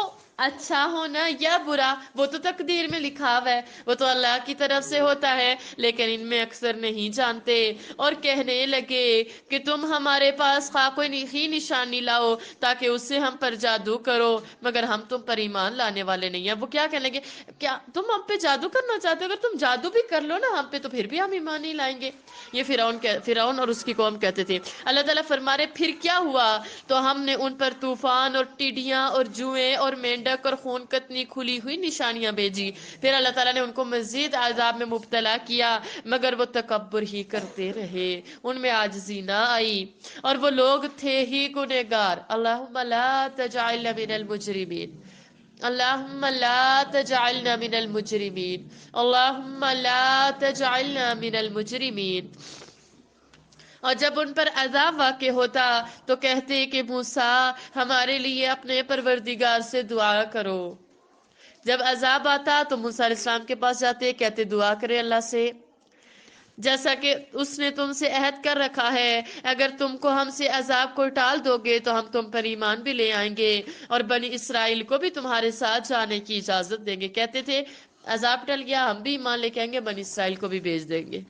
اچھا ہونا یا برا وہ تو تقدیر میں لکھا ہوا ہے، وہ تو اللہ کی طرف سے ہوتا ہے، لیکن ان میں اکثر نہیں جانتے. اور کہنے لگے کہ تم ہمارے پاس خواہ کوئی ہی نشانی لاؤ تاکہ اس سے ہم پر جادو کرو، مگر ہم تم پر ایمان لانے والے نہیں ہیں. وہ کیا کہنے لگے، کیا تم ہم پہ جادو کرنا چاہتے ہو؟ اگر تم جادو بھی کر لو نا ہم پہ تو پھر بھی ہم ایمان نہیں لائیں گے. یہ فرعون اور اس کی قوم کہتے تھے. اللہ تعالیٰ فرما رہے، پھر کیا ہوا؟ تو ہم نے ان پر طوفان اور ٹڈیاں اور جوئیں اور مینڈک اور خون کتنی کھلی ہوئی نشانیاں بھیجی. پھر اللہ تعالیٰ نے ان کو مزید عذاب میں مبتلا کیا، مگر وہ تکبر ہی کرتے رہے، ان میں عاجزی نہ آئی، اور وہ لوگ تھے ہی گنہگار. اللہم لا تجعلنا من المجرمین، اللہم لا تجعلنا من المجرمین، اللہم لا تجعلنا من المجرمین. اور جب ان پر عذاب واقع ہوتا تو کہتے کہ موسیٰ ہمارے لیے اپنے پروردگار سے دعا کرو. جب عذاب آتا تو موسیٰ علیہ السلام کے پاس جاتے، کہتے دعا کرے اللہ سے، جیسا کہ اس نے تم سے عہد کر رکھا ہے، اگر تم کو ہم سے عذاب کو ٹال دو گے تو ہم تم پر ایمان بھی لے آئیں گے اور بنی اسرائیل کو بھی تمہارے ساتھ جانے کی اجازت دیں گے. کہتے تھے عذاب ٹل گیا ہم بھی ایمان لے کے آئیں گے، بنی اسرائیل کو بھی بھیج دیں گے.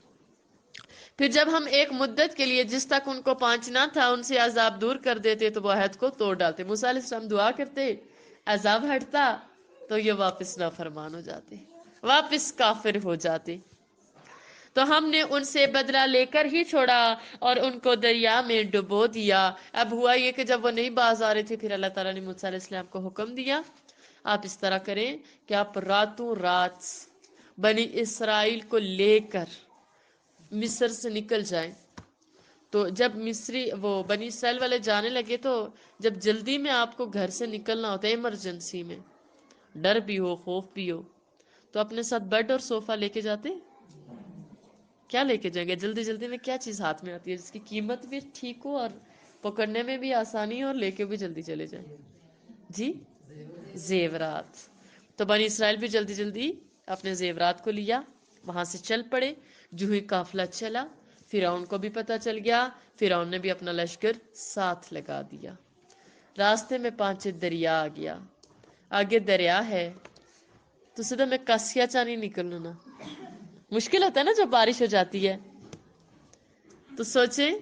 پھر جب ہم ایک مدت کے لیے جس تک ان کو پہنچنا تھا ان سے عذاب دور کر دیتے تو وہ عہد کو توڑ ڈالتے. موسیٰ علیہ السلام دعا کرتے، عذاب ہٹتا تو یہ واپس نافرمان ہو جاتے، واپس کافر ہو جاتے. تو ہم نے ان سے بدلہ لے کر ہی چھوڑا اور ان کو دریا میں ڈبو دیا. اب ہوا یہ کہ جب وہ نہیں باز آ رہے تھے پھر اللہ تعالیٰ نے موسیٰ علیہ السلام کو حکم دیا، آپ اس طرح کریں کہ آپ راتوں رات بنی اسرائیل کو لے کر مصر سے نکل جائیں. تو جب وہ بنی اسرائیل والے جانے لگے تو جب جلدی میں آپ کو گھر سے نکلنا ہوتا ہے، ایمرجنسی میں ڈر بھی ہو خوف بھی ہو، تو اپنے ساتھ بیڈ اور صوفہ لے کے جاتے. کیا لے کے جائیں گے؟ جلدی جلدی میں کیا چیز ہاتھ میں آتی ہے جس کی قیمت بھی ٹھیک ہو اور پکڑنے میں بھی آسانی ہو اور لے کے بھی جلدی چلے جائیں؟ جی، زیورات. تو بنی اسرائیل بھی جلدی جلدی اپنے زیورات کو لیا، وہاں سے چل پڑے۔ جو ہی قافلہ چلا، فرعون کو بھی پتہ چل گیا، فرعون نے بھی اپنا لشکر ساتھ لگا دیا۔ راستے میں پانچے دریا آ گیا، آگے دریا ہے تو سیدھا میں کاسیا چانی نکلنا نا مشکل ہوتا ہے نا جب بارش ہو جاتی ہے، تو سوچیں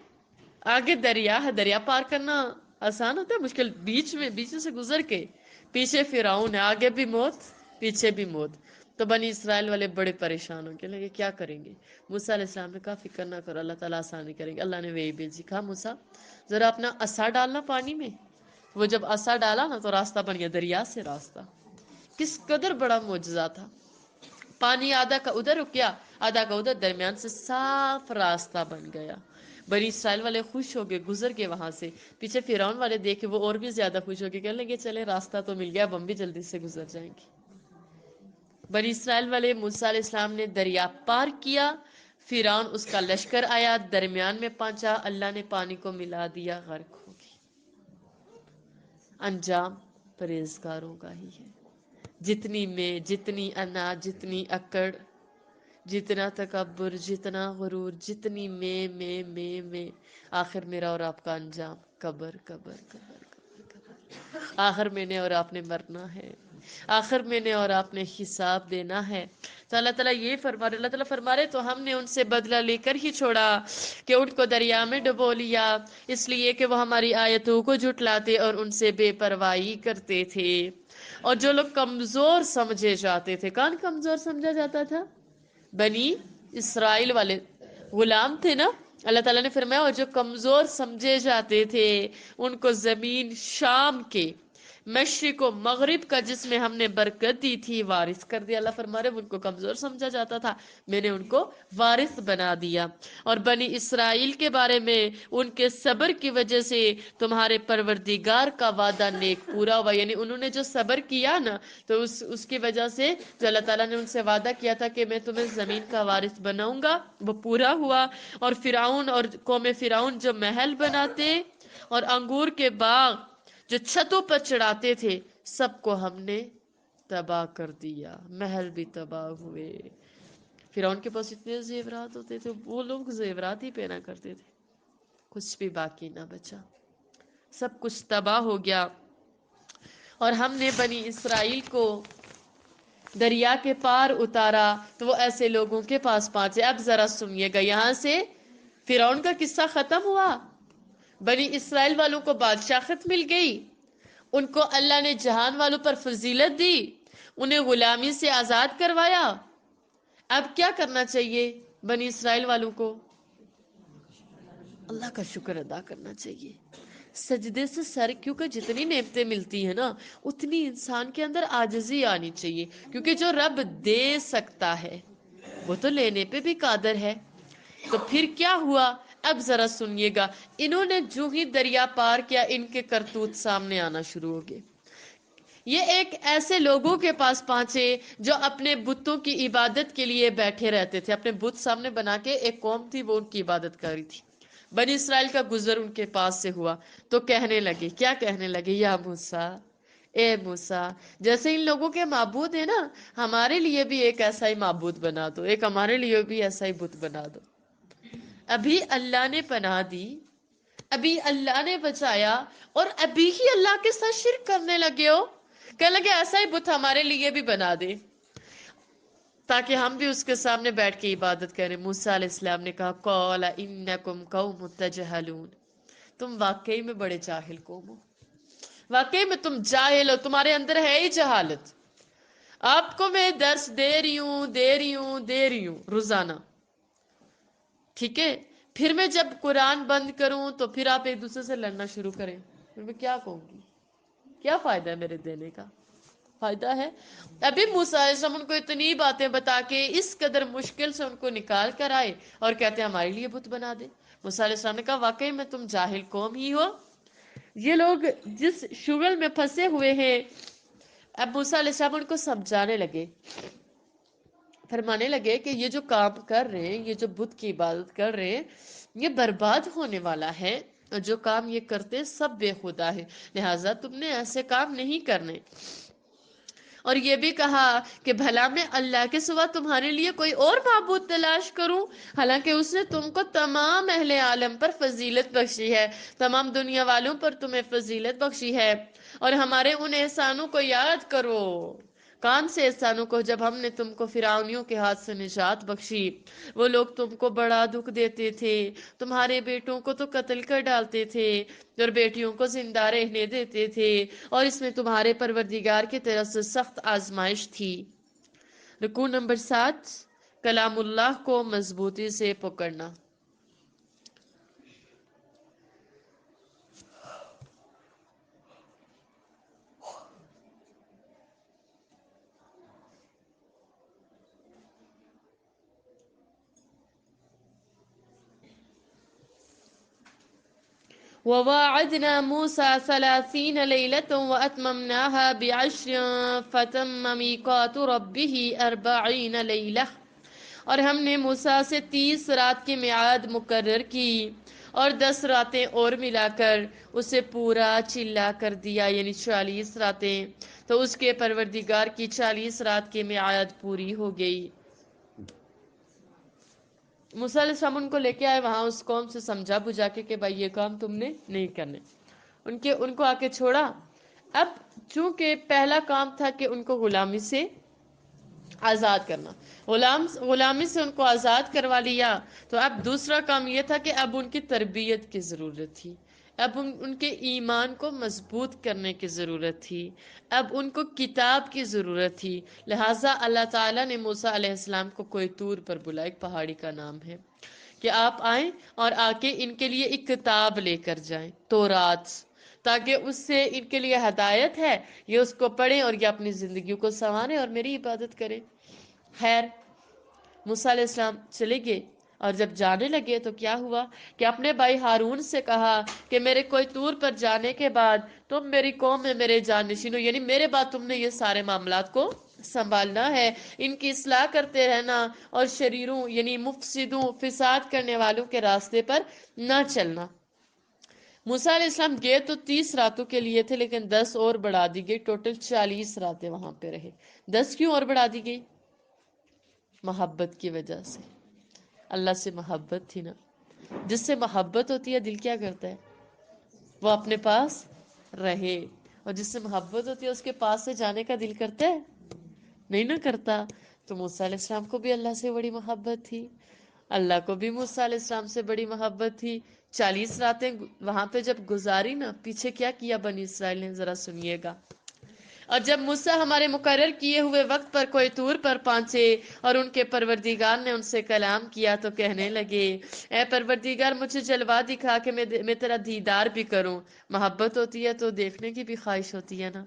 آگے دریا ہے، دریا پار کرنا آسان ہوتا ہے مشکل، بیچ میں سے گزر کے پیچھے فرعون ہے، آگے بھی موت پیچھے بھی موت۔ تو بنی اسرائیل والے بڑے پریشان ہو کے لگے کیا کریں گے۔ موسیٰ علیہ السلام نے کہا فکر نہ کرو، اللہ تعالیٰ آسانی کریں گے۔ اللہ نے وہی بھیجی، کہا موسیٰ ذرا اپنا عصا ڈالنا پانی میں۔ وہ جب عصا ڈالا نا تو راستہ بن گیا، دریا سے راستہ۔ کس قدر بڑا معجزہ تھا۔ پانی آدھا کا ادھر رک گیا، آدھا کا ادھر، درمیان سے صاف راستہ بن گیا۔ بنی اسرائیل والے خوش ہو گئے، گزر گئے وہاں سے۔ پیچھے فرعون والے دیکھے، وہ اور بھی زیادہ خوش ہو گئے، کہنے لگے چلے راستہ تو مل گیا، اب ہم بھی جلدی سے گزر جائیں گے۔ بنی اسرائیل والے موسیٰ علیہ السلام نے دریا پار کیا، فرعون اس کا لشکر آیا، درمیان میں پہنچا، اللہ نے پانی کو ملا دیا، غرق ہو گئی۔ انجام پرہیزگاروں کا ہی ہے۔ جتنی میں، جتنی انا، جتنی اکڑ، جتنا تکبر، جتنا غرور، جتنی میں، آخر میرا اور آپ کا انجام قبر قبر قبر قبر قبر۔ آخر میں نے اور آپ نے مرنا ہے، آخر میں نے اور آپ نے حساب دینا ہے۔ تو اللہ تعالیٰ یہ فرما رہے، اللہ تعالیٰ فرما رہے تو ہم نے ان سے بدلہ لے کر ہی چھوڑا کہ ان کو دریا میں ڈبو لیا، اس لیے کہ وہ ہماری آیتوں کو جھٹلاتے اور ان سے بے پرواہی کرتے تھے۔ اور جو لوگ کمزور سمجھے جاتے تھے، کون کمزور سمجھا جاتا تھا؟ بنی اسرائیل والے غلام تھے نا، اللہ تعالیٰ نے فرمایا اور جو کمزور سمجھے جاتے تھے ان کو زمین شام کے مشرق و مغرب کا جس میں ہم نے برکت دی تھی وارث کر دیا۔ اللہ فرما رہے ان کو کمزور سمجھا جاتا تھا، میں نے ان کو وارث بنا دیا۔ اور بنی اسرائیل کے بارے میں ان کے صبر کی وجہ سے تمہارے پروردگار کا وعدہ نیک پورا ہوا، یعنی انہوں نے جو صبر کیا نا تو اس کی وجہ سے جو اللہ تعالیٰ نے ان سے وعدہ کیا تھا کہ میں تمہیں زمین کا وارث بناؤں گا وہ پورا ہوا۔ اور فرعون اور قوم فرعون جو محل بناتے اور انگور کے باغ جو چھتوں پر چڑھاتے تھے سب کو ہم نے تباہ کر دیا، محل بھی تباہ ہوئے۔ فرعون کے پاس اتنے زیورات ہوتے تھے، وہ لوگ زیورات ہی پہنا کرتے تھے، کچھ بھی باقی نہ بچا، سب کچھ تباہ ہو گیا۔ اور ہم نے بنی اسرائیل کو دریا کے پار اتارا تو وہ ایسے لوگوں کے پاس پہنچے۔ اب ذرا سنیے گا، یہاں سے فرعون کا قصہ ختم ہوا، بنی اسرائیل والوں کو بادشاہت مل گئی، ان کو اللہ نے جہان والوں پر فضیلت دی، انہیں غلامی سے آزاد کروایا۔ اب کیا کرنا چاہیے بنی اسرائیل والوں کو؟ اللہ کا شکر ادا کرنا چاہیے، سجدے سے سر، کیونکہ جتنی نعمتیں ملتی ہیں نا اتنی انسان کے اندر عاجزی آنی چاہیے، کیونکہ جو رب دے سکتا ہے وہ تو لینے پہ بھی قادر ہے۔ تو پھر کیا ہوا؟ اب ذرا سنیے گا، انہوں نے جو ہی دریا پار کیا ان کے کرتوت سامنے آنا شروع ہو گئے۔ یہ ایک ایسے لوگوں کے پاس پہنچے جو اپنے بتوں کی عبادت کے لیے بیٹھے رہتے تھے، اپنے بت سامنے بنا کے، ایک قوم تھی وہ ان کی عبادت کر رہی تھی۔ بنی اسرائیل کا گزر ان کے پاس سے ہوا تو کہنے لگے، کیا کہنے لگے؟ یا موسیٰ، اے موسیٰ، جیسے ان لوگوں کے معبود ہیں نا، ہمارے لیے بھی ایک ایسا ہی معبود بنا دو، ایک ہمارے لیے بھی ایسا ہی بت بنا دو۔ ابھی اللہ نے پناہ دی، ابھی اللہ نے بچایا، اور ابھی ہی اللہ کے ساتھ شرک کرنے لگے ہو؟ کہنے لگے ایسا ہی بت ہمارے لیے بھی بنا دے تاکہ ہم بھی اس کے سامنے بیٹھ کے عبادت کریں۔ موسیٰ علیہ السلام نے کہا قال انکم قوم تجہلون، تم واقعی میں بڑے جاہل قوم ہو، واقعی میں تم جاہل ہو، تمہارے اندر ہے ہی جہالت۔ آپ کو میں درس دے رہی ہوں روزانہ، ٹھیک ہے، پھر میں جب قرآن بند کروں تو پھر آپ ایک دوسرے سے لڑنا شروع کریں، پھر میں کیا کہوں گی؟ کیا فائدہ ہے میرے دینے کا؟ فائدہ ہے؟ ابھی موسیٰ علیہ السلام ان کو اتنی باتیں بتا کے اس قدر مشکل سے ان کو نکال کر آئے اور کہتے ہیں ہمارے لیے بت بنا دے۔ موسیٰ علیہ السلام نے کہا واقعی میں تم جاہل قوم ہی ہو۔ یہ لوگ جس شغل میں پھنسے ہوئے ہیں، اب موسیٰ علیہ السلام ان کو سمجھانے لگے، فرمانے لگے کہ یہ جو کام کر رہے ہیں، یہ جو بت کی عبادت کر رہے ہیں، یہ برباد ہونے والا ہے، اور جو کام یہ کرتے سب بے خدا ہے، لہٰذا تم نے ایسے کام نہیں کرنے۔ اور یہ بھی کہا کہ بھلا میں اللہ کے سوا تمہارے لیے کوئی اور معبود تلاش کروں، حالانکہ اس نے تم کو تمام اہل عالم پر فضیلت بخشی ہے، تمام دنیا والوں پر تمہیں فضیلت بخشی ہے، اور ہمارے ان احسانوں کو یاد کرو۔ کون سے احسانوں کو؟ جب ہم نے تم کو فرعونیوں کے ہاتھ سے نجات بخشی، وہ لوگ تم کو بڑا دکھ دیتے تھے، تمہارے بیٹوں کو تو قتل کر ڈالتے تھے اور بیٹیوں کو زندہ رہنے دیتے تھے، اور اس میں تمہارے پروردگار کی طرف سے سخت آزمائش تھی۔ رکوع نمبر 7، کلام اللہ کو مضبوطی سے پکڑنا۔ وواعدنا موسى 30 ليلة وأتممناها ب10 فتم ميقات ربه 40 ليلة، اور ہم نے موسیٰ سے 30 رات کی میعاد مقرر کی اور 10 راتیں اور ملا کر اسے پورا چلا کر دیا، یعنی 40 راتیں، تو اس کے پروردگار کی 40 رات کی میعاد پوری ہو گئی۔ موسیٰ علیہ السلام ان کو لے کے آئے وہاں، اس قوم سے سمجھا بجھا کے کہ بھائی یہ کام تم نے نہیں کرنے، ان کو آ کے چھوڑا۔ اب چونکہ پہلا کام تھا کہ ان کو غلامی سے آزاد کرنا، غلامی سے ان کو آزاد کروا لیا، تو اب دوسرا کام یہ تھا کہ اب ان کی تربیت کی ضرورت تھی، اب ان کے ایمان کو مضبوط کرنے کی ضرورت تھی، اب ان کو کتاب کی ضرورت تھی، لہٰذا اللہ تعالیٰ نے موسیٰ علیہ السلام کو کوئی طور پر بلایا، ایک پہاڑی کا نام ہے، کہ آپ آئیں اور آ کے ان کے لیے ایک کتاب لے کر جائیں، تورات، تاکہ اس سے ان کے لیے ہدایت ہے، یہ اس کو پڑھیں اور یہ اپنی زندگیوں کو سنواریں اور میری عبادت کریں۔ خیر، موسیٰ علیہ السلام چلے گئے، اور جب جانے لگے تو کیا ہوا کہ اپنے بھائی ہارون سے کہا کہ میرے کوئی طور پر جانے کے بعد تم میری قوم میں میرے جانشین ہو، یعنی میرے بعد تم نے یہ سارے معاملات کو سنبھالنا ہے، ان کی اصلاح کرتے رہنا، اور شریروں یعنی مفسدوں، فساد کرنے والوں کے راستے پر نہ چلنا۔ موسیٰ علیہ السلام گئے تو 30 راتوں کے لیے تھے، لیکن 10 اور بڑھا دی گئی، ٹوٹل 40 راتیں وہاں پہ رہے۔ 10 کیوں اور بڑھا دی گئی؟ محبت کی وجہ سے، اللہ سے محبت تھی نا، جس سے محبت ہوتی ہے دل کیا کرتا ہے؟ وہ اپنے پاس رہے، اور جس سے محبت ہوتی ہے اس کے پاس سے جانے کا دل کرتا ہے؟ نہیں نہ کرتا۔ تو موسیٰ علیہ السلام کو بھی اللہ سے بڑی محبت تھی، اللہ کو بھی موسیٰ علیہ السلام سے بڑی محبت تھی۔ 40 راتیں وہاں پہ جب گزاری نا، پیچھے کیا کیا بنی اسرائیل نے، ذرا سنیے گا۔ اور جب موسیٰ ہمارے مقرر کیے ہوئے وقت پر کوئی طور پر پہنچے اور ان کے پروردگار نے ان سے کلام کیا تو کہنے لگے، اے پروردگار مجھے جلوہ دکھا کہ میں تیرا دیدار بھی کروں۔ محبت ہوتی ہے تو دیکھنے کی بھی خواہش ہوتی ہے نا۔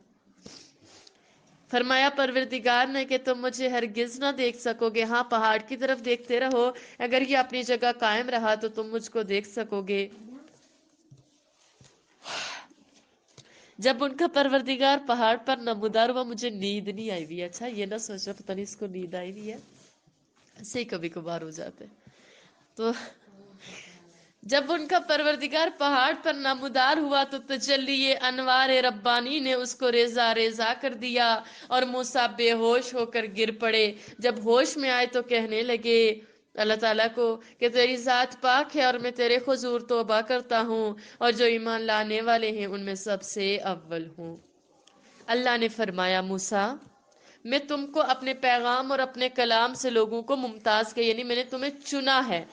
فرمایا پروردگار نے کہ تم مجھے ہرگز نہ دیکھ سکو گے، ہاں پہاڑ کی طرف دیکھتے رہو، اگر یہ اپنی جگہ قائم رہا تو تم مجھ کو دیکھ سکو گے۔ جب ان کا پروردگار پہاڑ پر نمودار ہوا، مجھے نیند نہیں آئی ہوئی، اچھا یہ نہ سوچو پتہ نہیں اس کو نیند آئی ہوئی ہے، ایسے ہی کبھی کبھار ہو جاتے۔ تو جب ان کا پروردگار پہاڑ پر نمودار ہوا تو تجلی انوار ربانی نے اس کو ریزہ ریزہ کر دیا، اور موسیٰ بے ہوش ہو کر گر پڑے۔ جب ہوش میں آئے تو کہنے لگے اللہ تعالیٰ کو کہ تیری ذات پاک ہے اور میں تیرے حضور توبہ کرتا ہوں، اور جو ایمان لانے والے ہیں ان میں سب سے اول ہوں۔ اللہ نے فرمایا موسیٰ، میں تم کو اپنے پیغام اور اپنے کلام سے لوگوں کو ممتاز کیا، یعنی میں نے تمہیں چنا ہے،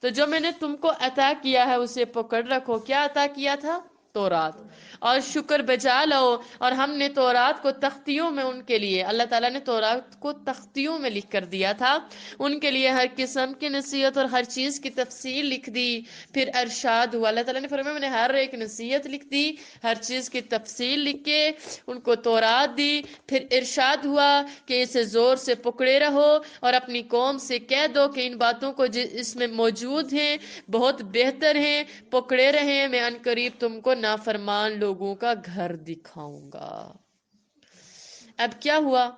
تو جو میں نے تم کو عطا کیا ہے اسے پکڑ رکھو۔ کیا عطا کیا تھا؟ تورات، اور شکر بجا لو، اور ہم نے تورات کو تختیوں میں ان کے لیے، اللہ تعالیٰ نے تورات کو تختیوں میں لکھ کر دیا تھا، ان کے لیے ہر قسم کی نصیحت اور ہر چیز کی تفصیل لکھ دی۔ پھر ارشاد ہوا، اللہ تعالیٰ نے فرمایا میں نے ہر ایک نصیحت لکھ دی، ہر چیز کی تفصیل لکھ کے ان کو تورات دی۔ پھر ارشاد ہوا کہ اسے زور سے پکڑے رہو اور اپنی قوم سے کہہ دو کہ ان باتوں کو اس میں موجود ہیں بہت بہتر ہیں، پکڑے رہیں، میں عنقریب تم کو نافرمان لوگوں کا گھر دکھاؤں گا۔ اب کیا ہوا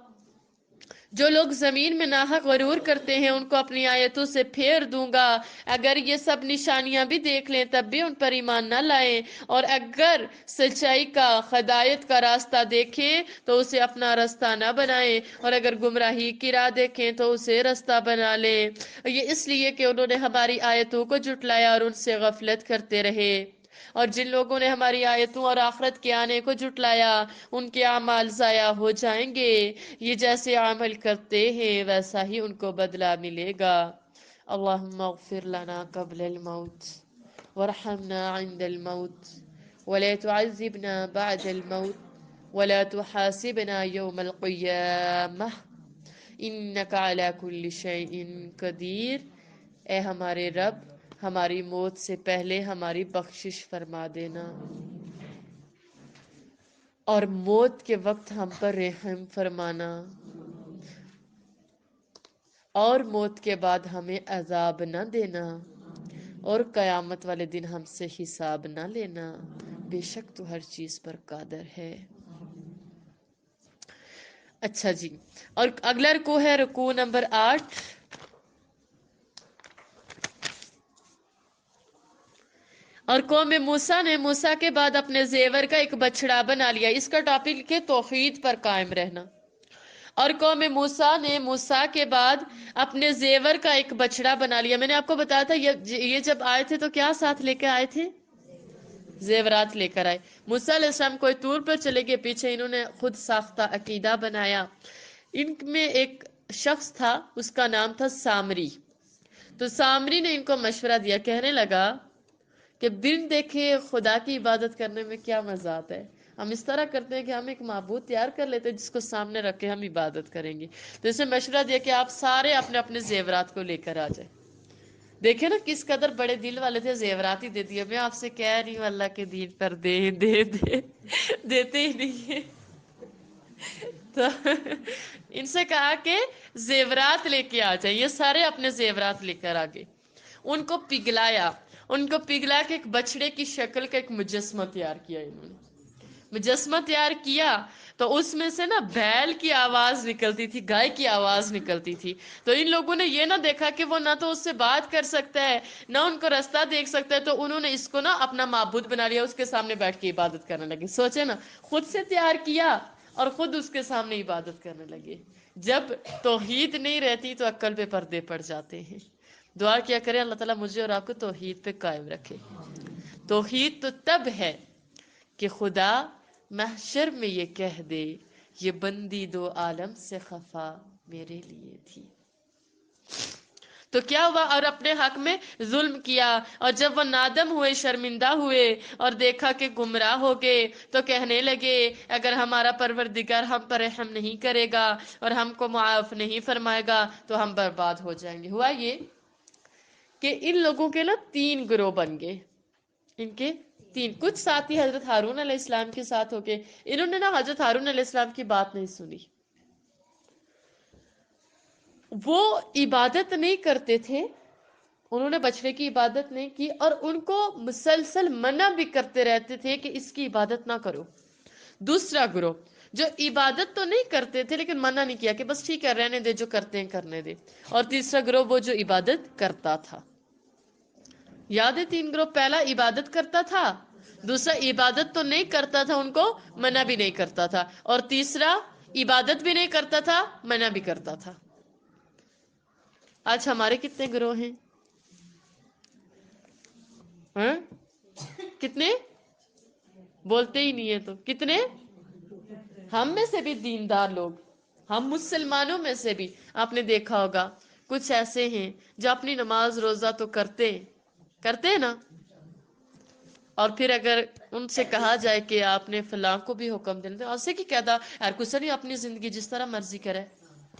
جو لوگ زمین میں ناحق غرور کرتے ہیں ان کو اپنی آیتوں سے پھیر دوں گا، اگر یہ سب نشانیاں بھی دیکھ لیں تب بھی ان پر ایمان نہ لائیں، اور اگر سچائی کا ہدایت کا راستہ دیکھیں تو اسے اپنا راستہ نہ بنائیں، اور اگر گمراہی کی راہ دیکھیں تو اسے راستہ بنا لیں۔ یہ اس لیے کہ انہوں نے ہماری آیتوں کو جھٹلایا اور ان سے غفلت کرتے رہے، اور جن لوگوں نے ہماری آیتوں اور آخرت کے آنے کو جھٹلایا ان کے اعمال ضائع ہو جائیں گے، یہ جیسے عمل کرتے ہیں ویسا ہی ان کو بدلہ ملے گا۔ اللہم اغفر لنا قبل الموت وارحمنا عند الموت ولا تعذبنا بعد الموت ولا تحاسبنا يوم القيامة انك على كل شيء قدیر۔ اے ہمارے رب، ہماری موت سے پہلے ہماری بخشش فرما دینا، اور موت کے وقت ہم پر رحم فرمانا، اور موت کے بعد ہمیں عذاب نہ دینا، اور قیامت والے دن ہم سے حساب نہ لینا، بے شک تو ہر چیز پر قادر ہے۔ اچھا جی، اور اگلا رکوع ہے رکوع نمبر 8۔ اور قوم موسیٰ نے موسیٰ کے بعد اپنے زیور کا ایک بچڑا بنا لیا۔ اس کا ٹاپک ہے توحید پر قائم رہنا۔ اور قوم موسیٰ نے موسیٰ کے بعد اپنے زیور کا ایک بچڑا بنا لیا۔ میں نے آپ کو بتایا تھا یہ جب آئے تھے تو کیا ساتھ لے کے آئے تھے؟ زیورات لے کر آئے۔ موسیٰ علیہ السلام کوئی طور پر چلے گئے، پیچھے انہوں نے خود ساختہ عقیدہ بنایا۔ ان میں ایک شخص تھا، اس کا نام تھا سامری۔ تو سامری نے ان کو مشورہ دیا، کہنے لگا کہ بن دیکھے خدا کی عبادت کرنے میں کیا مزہ آتا ہے۔ ہم اس طرح کرتے ہیں کہ ہم ایک معبود تیار کر لیتے ہیں جس کو سامنے رکھ کے ہم عبادت کریں گے۔ تو اسے مشورہ دیا کہ آپ سارے اپنے اپنے زیورات کو لے کر آ جائیں۔ دیکھیں نا کس قدر بڑے دل والے تھے، زیورات ہی دے دیا۔ میں آپ سے کہہ رہی ہوں اللہ کے دین پر دے دے دے، دیتے ہی نہیں ہیں۔ تو ان سے کہا کہ زیورات لے کے آ جائیں، یہ سارے اپنے زیورات لے کر آگے۔ ان کو پگھلایا، ان کو پگھلا کے ایک بچڑے کی شکل کا ایک مجسمہ تیار کیا انہوں نے۔ مجسمہ تیار کیا تو اس میں سے نا بیل کی آواز نکلتی تھی، گائے کی آواز نکلتی تھی۔ تو ان لوگوں نے یہ نہ دیکھا کہ وہ نہ تو اس سے بات کر سکتا ہے نہ ان کو راستہ دیکھ سکتا ہے، تو انہوں نے اس کو نا اپنا معبود بنا لیا، اس کے سامنے بیٹھ کے عبادت کرنے لگے۔ سوچے نا، خود سے تیار کیا اور خود اس کے سامنے عبادت کرنے لگے۔ جب توحید نہیں رہتی تو عقل پہ پردے پڑ جاتے ہیں۔ دعا کیا کریں اللہ تعالیٰ مجھے اور آپ کو توحید پہ قائم رکھے۔ توحید تو تب ہے کہ خدا محشر میں یہ کہہ دے، یہ بندی دو عالم سے خفا میرے لیے تھی۔ تو کیا ہوا؟ اور اپنے حق میں ظلم کیا، اور جب وہ نادم ہوئے، شرمندہ ہوئے اور دیکھا کہ گمراہ ہو گئے تو کہنے لگے اگر ہمارا پروردگار ہم پر رحم نہیں کرے گا اور ہم کو معاف نہیں فرمائے گا تو ہم برباد ہو جائیں گے۔ ہوا یہ کہ ان لوگوں کے نا 3 گروہ بن گئے۔ ان کے 3 کچھ ساتھی حضرت ہارون علیہ السلام کے ساتھ ہو کے انہوں نے نا حضرت ہارون علیہ السلام کی بات نہیں سنی۔ وہ عبادت نہیں کرتے تھے، انہوں نے بچڑے کی عبادت نہیں کی، اور ان کو مسلسل منع بھی کرتے رہتے تھے کہ اس کی عبادت نہ کرو۔ دوسرا گروہ جو عبادت تو نہیں کرتے تھے لیکن منع نہیں کیا کہ بس ٹھیک ہے رہنے دے، جو کرتے ہیں کرنے دے۔ اور تیسرا گروہ وہ جو عبادت کرتا تھا۔ یاد ہے 3 گروہ؟ پہلا عبادت کرتا تھا، دوسرا عبادت تو نہیں کرتا تھا، ان کو منع بھی نہیں کرتا تھا، اور تیسرا عبادت بھی نہیں کرتا تھا، منع بھی کرتا تھا۔ آج ہمارے کتنے گروہ ہیں؟ ہاں کتنے؟ بولتے ہی نہیں ہے تو کتنے؟ ہم میں سے بھی دیندار لوگ، ہم مسلمانوں میں سے بھی آپ نے دیکھا ہوگا کچھ ایسے ہیں جو اپنی نماز روزہ تو کرتے ہیں نا، اور پھر اگر ان سے کہا جائے کہ آپ نے فلاں کو بھی حکم دینا تو اسے کی کہتا ہر کسا نہیں اپنی زندگی جس طرح مرضی کرے،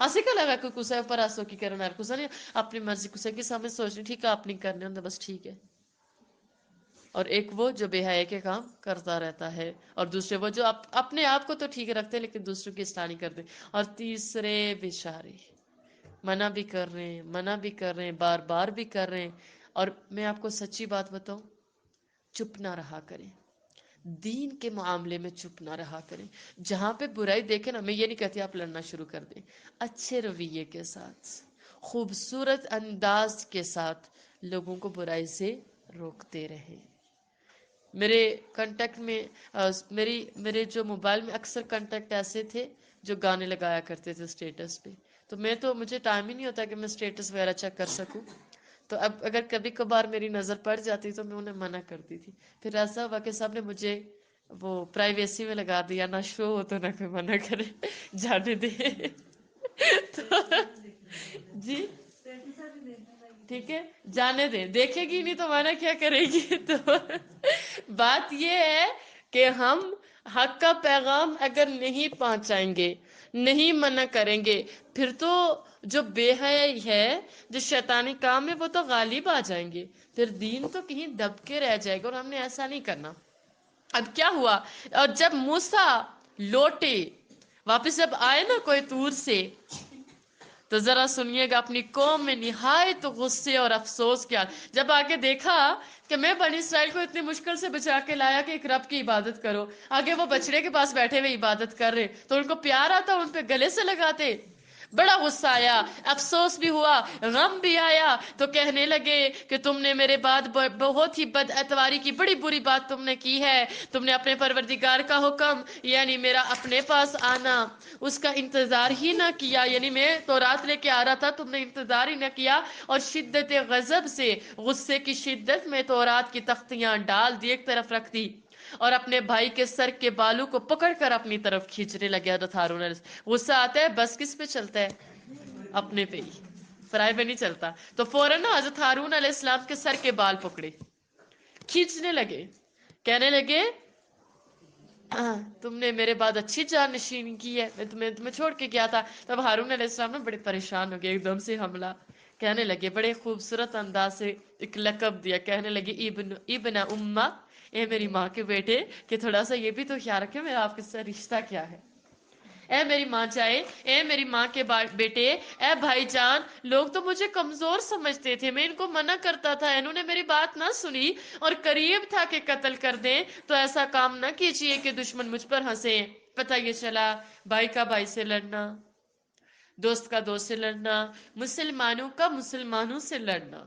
اسے کیا لگا کہ کسا اوپر آسو کی کرنا، ہر کسا نہیں اپنی مرضی، کسا کے سامنے سوچنی ٹھیک ہے آپ نہیں کرنے ہوں بس ٹھیک ہے۔ اور ایک وہ جو بے حیائی کے کام کرتا رہتا ہے، اور دوسرے وہ جو اپنے آپ کو تو ٹھیک رکھتے ہیں لیکن دوسروں کی اصلاح نہیں کرتے، اور تیسرے بیچارے منع بھی کر رہے ہیں، منع بھی کر رہے ہیں، بار بار بھی کر رہے ہیں۔ اور میں آپ کو سچی بات بتاؤں، چپ نہ رہا کریں، دین کے معاملے میں چپ نہ رہا کریں. جہاں پہ برائی دیکھیں نا، میں یہ نہیں کہتی آپ لڑنا شروع کر دیں، اچھے رویے کے ساتھ، خوبصورت انداز کے ساتھ لوگوں کو برائی سے روکتے رہیں. میرے کنٹیکٹ میں میرے جو موبائل میں اکثر کنٹیکٹ ایسے تھے جو گانے لگایا کرتے تھے اسٹیٹس پہ. تو مجھے ٹائم ہی نہیں ہوتا کہ میں اسٹیٹس وغیرہ چیک کر سکوں. تو اب اگر کبھی کبھار میری نظر پڑ جاتی تو میں انہیں منع کرتی تھی. پھر ایسا ہوا کہ سب نے مجھے وہ پرائیویسی میں لگا دیا، نہ شو ہو تو نہ کوئی منع کرے، جانے دے. تو جی ٹھیک ہے، جانے دیں، دیکھے گی نہیں تو منع کیا کرے گی. تو بات یہ ہے کہ ہم حق کا پیغام اگر نہیں پہنچائیں گے، نہیں منع کریں گے، پھر تو جو بے حیائی ہے، جو شیطانی کام ہے، وہ تو غالب آ جائیں گے. پھر دین تو کہیں دب کے رہ جائے گا، اور ہم نے ایسا نہیں کرنا. اب کیا ہوا، اور جب موسیٰ لوٹے واپس، جب آئے نا کوئی طور سے، تو ذرا سنیے گا اپنی قوم میں نہایت غصے اور افسوس کیا. جب آگے دیکھا کہ میں بنی اسرائیل کو اتنی مشکل سے بچا کے لایا کہ ایک رب کی عبادت کرو، آگے وہ بچڑے کے پاس بیٹھے ہوئے عبادت کر رہے، تو ان کو پیار آتا ان پہ گلے سے لگاتے. بڑا غصہ آیا، افسوس بھی ہوا، غم بھی آیا. تو کہنے لگے کہ تم نے میرے بعد بہت ہی بد اتواری کی، بڑی بری بات تم نے کی ہے. تم نے اپنے پروردگار کا حکم، یعنی میرا اپنے پاس آنا، اس کا انتظار ہی نہ کیا. یعنی میں تورات لے کے آ رہا تھا، تم نے انتظار ہی نہ کیا، اور شدت غضب سے، غصے کی شدت میں تورات کی تختیاں ڈال دی، ایک طرف رکھ دی، اور اپنے بھائی کے سر کے بالوں کو پکڑ کر اپنی طرف کھینچنے لگے. حضرت ہارون علیہ السلام، غصہ آتا ہے بس کس پہ چلتا ہے؟ اپنے پہ ہی، فرائے پہ نہیں چلتا. تو فوراً حضرت ہارون علیہ السلام کے سر کے بال پکڑے، کھینچنے لگے، کہنے لگے تم نے میرے بعد اچھی جان نشینی کی ہے، میں تمہیں چھوڑ کے کیا تھا. تب ہارون علیہ السلام نے بڑے پریشان ہو گئے، ایک دم سے حملہ کہنے لگے، بڑے خوبصورت انداز سے ایک لقب دیا، کہنے لگے ابن امہ، اے میری ماں کے بیٹے، کہ تھوڑا سا یہ بھی تو خیال رکھے میرا آپ کے ساتھ رشتہ کیا ہے. اے میری ماں چاہے، اے میری ماں کے بیٹے، اے بھائی جان، لوگ تو مجھے کمزور سمجھتے تھے، میں ان کو منع کرتا تھا، انہوں نے میری بات نہ سنی اور قریب تھا کہ قتل کر دیں. تو ایسا کام نہ کیجئے کہ دشمن مجھ پر ہنسیں. پتہ یہ چلا بھائی کا بھائی سے لڑنا، دوست کا دوست سے لڑنا، مسلمانوں کا مسلمانوں سے لڑنا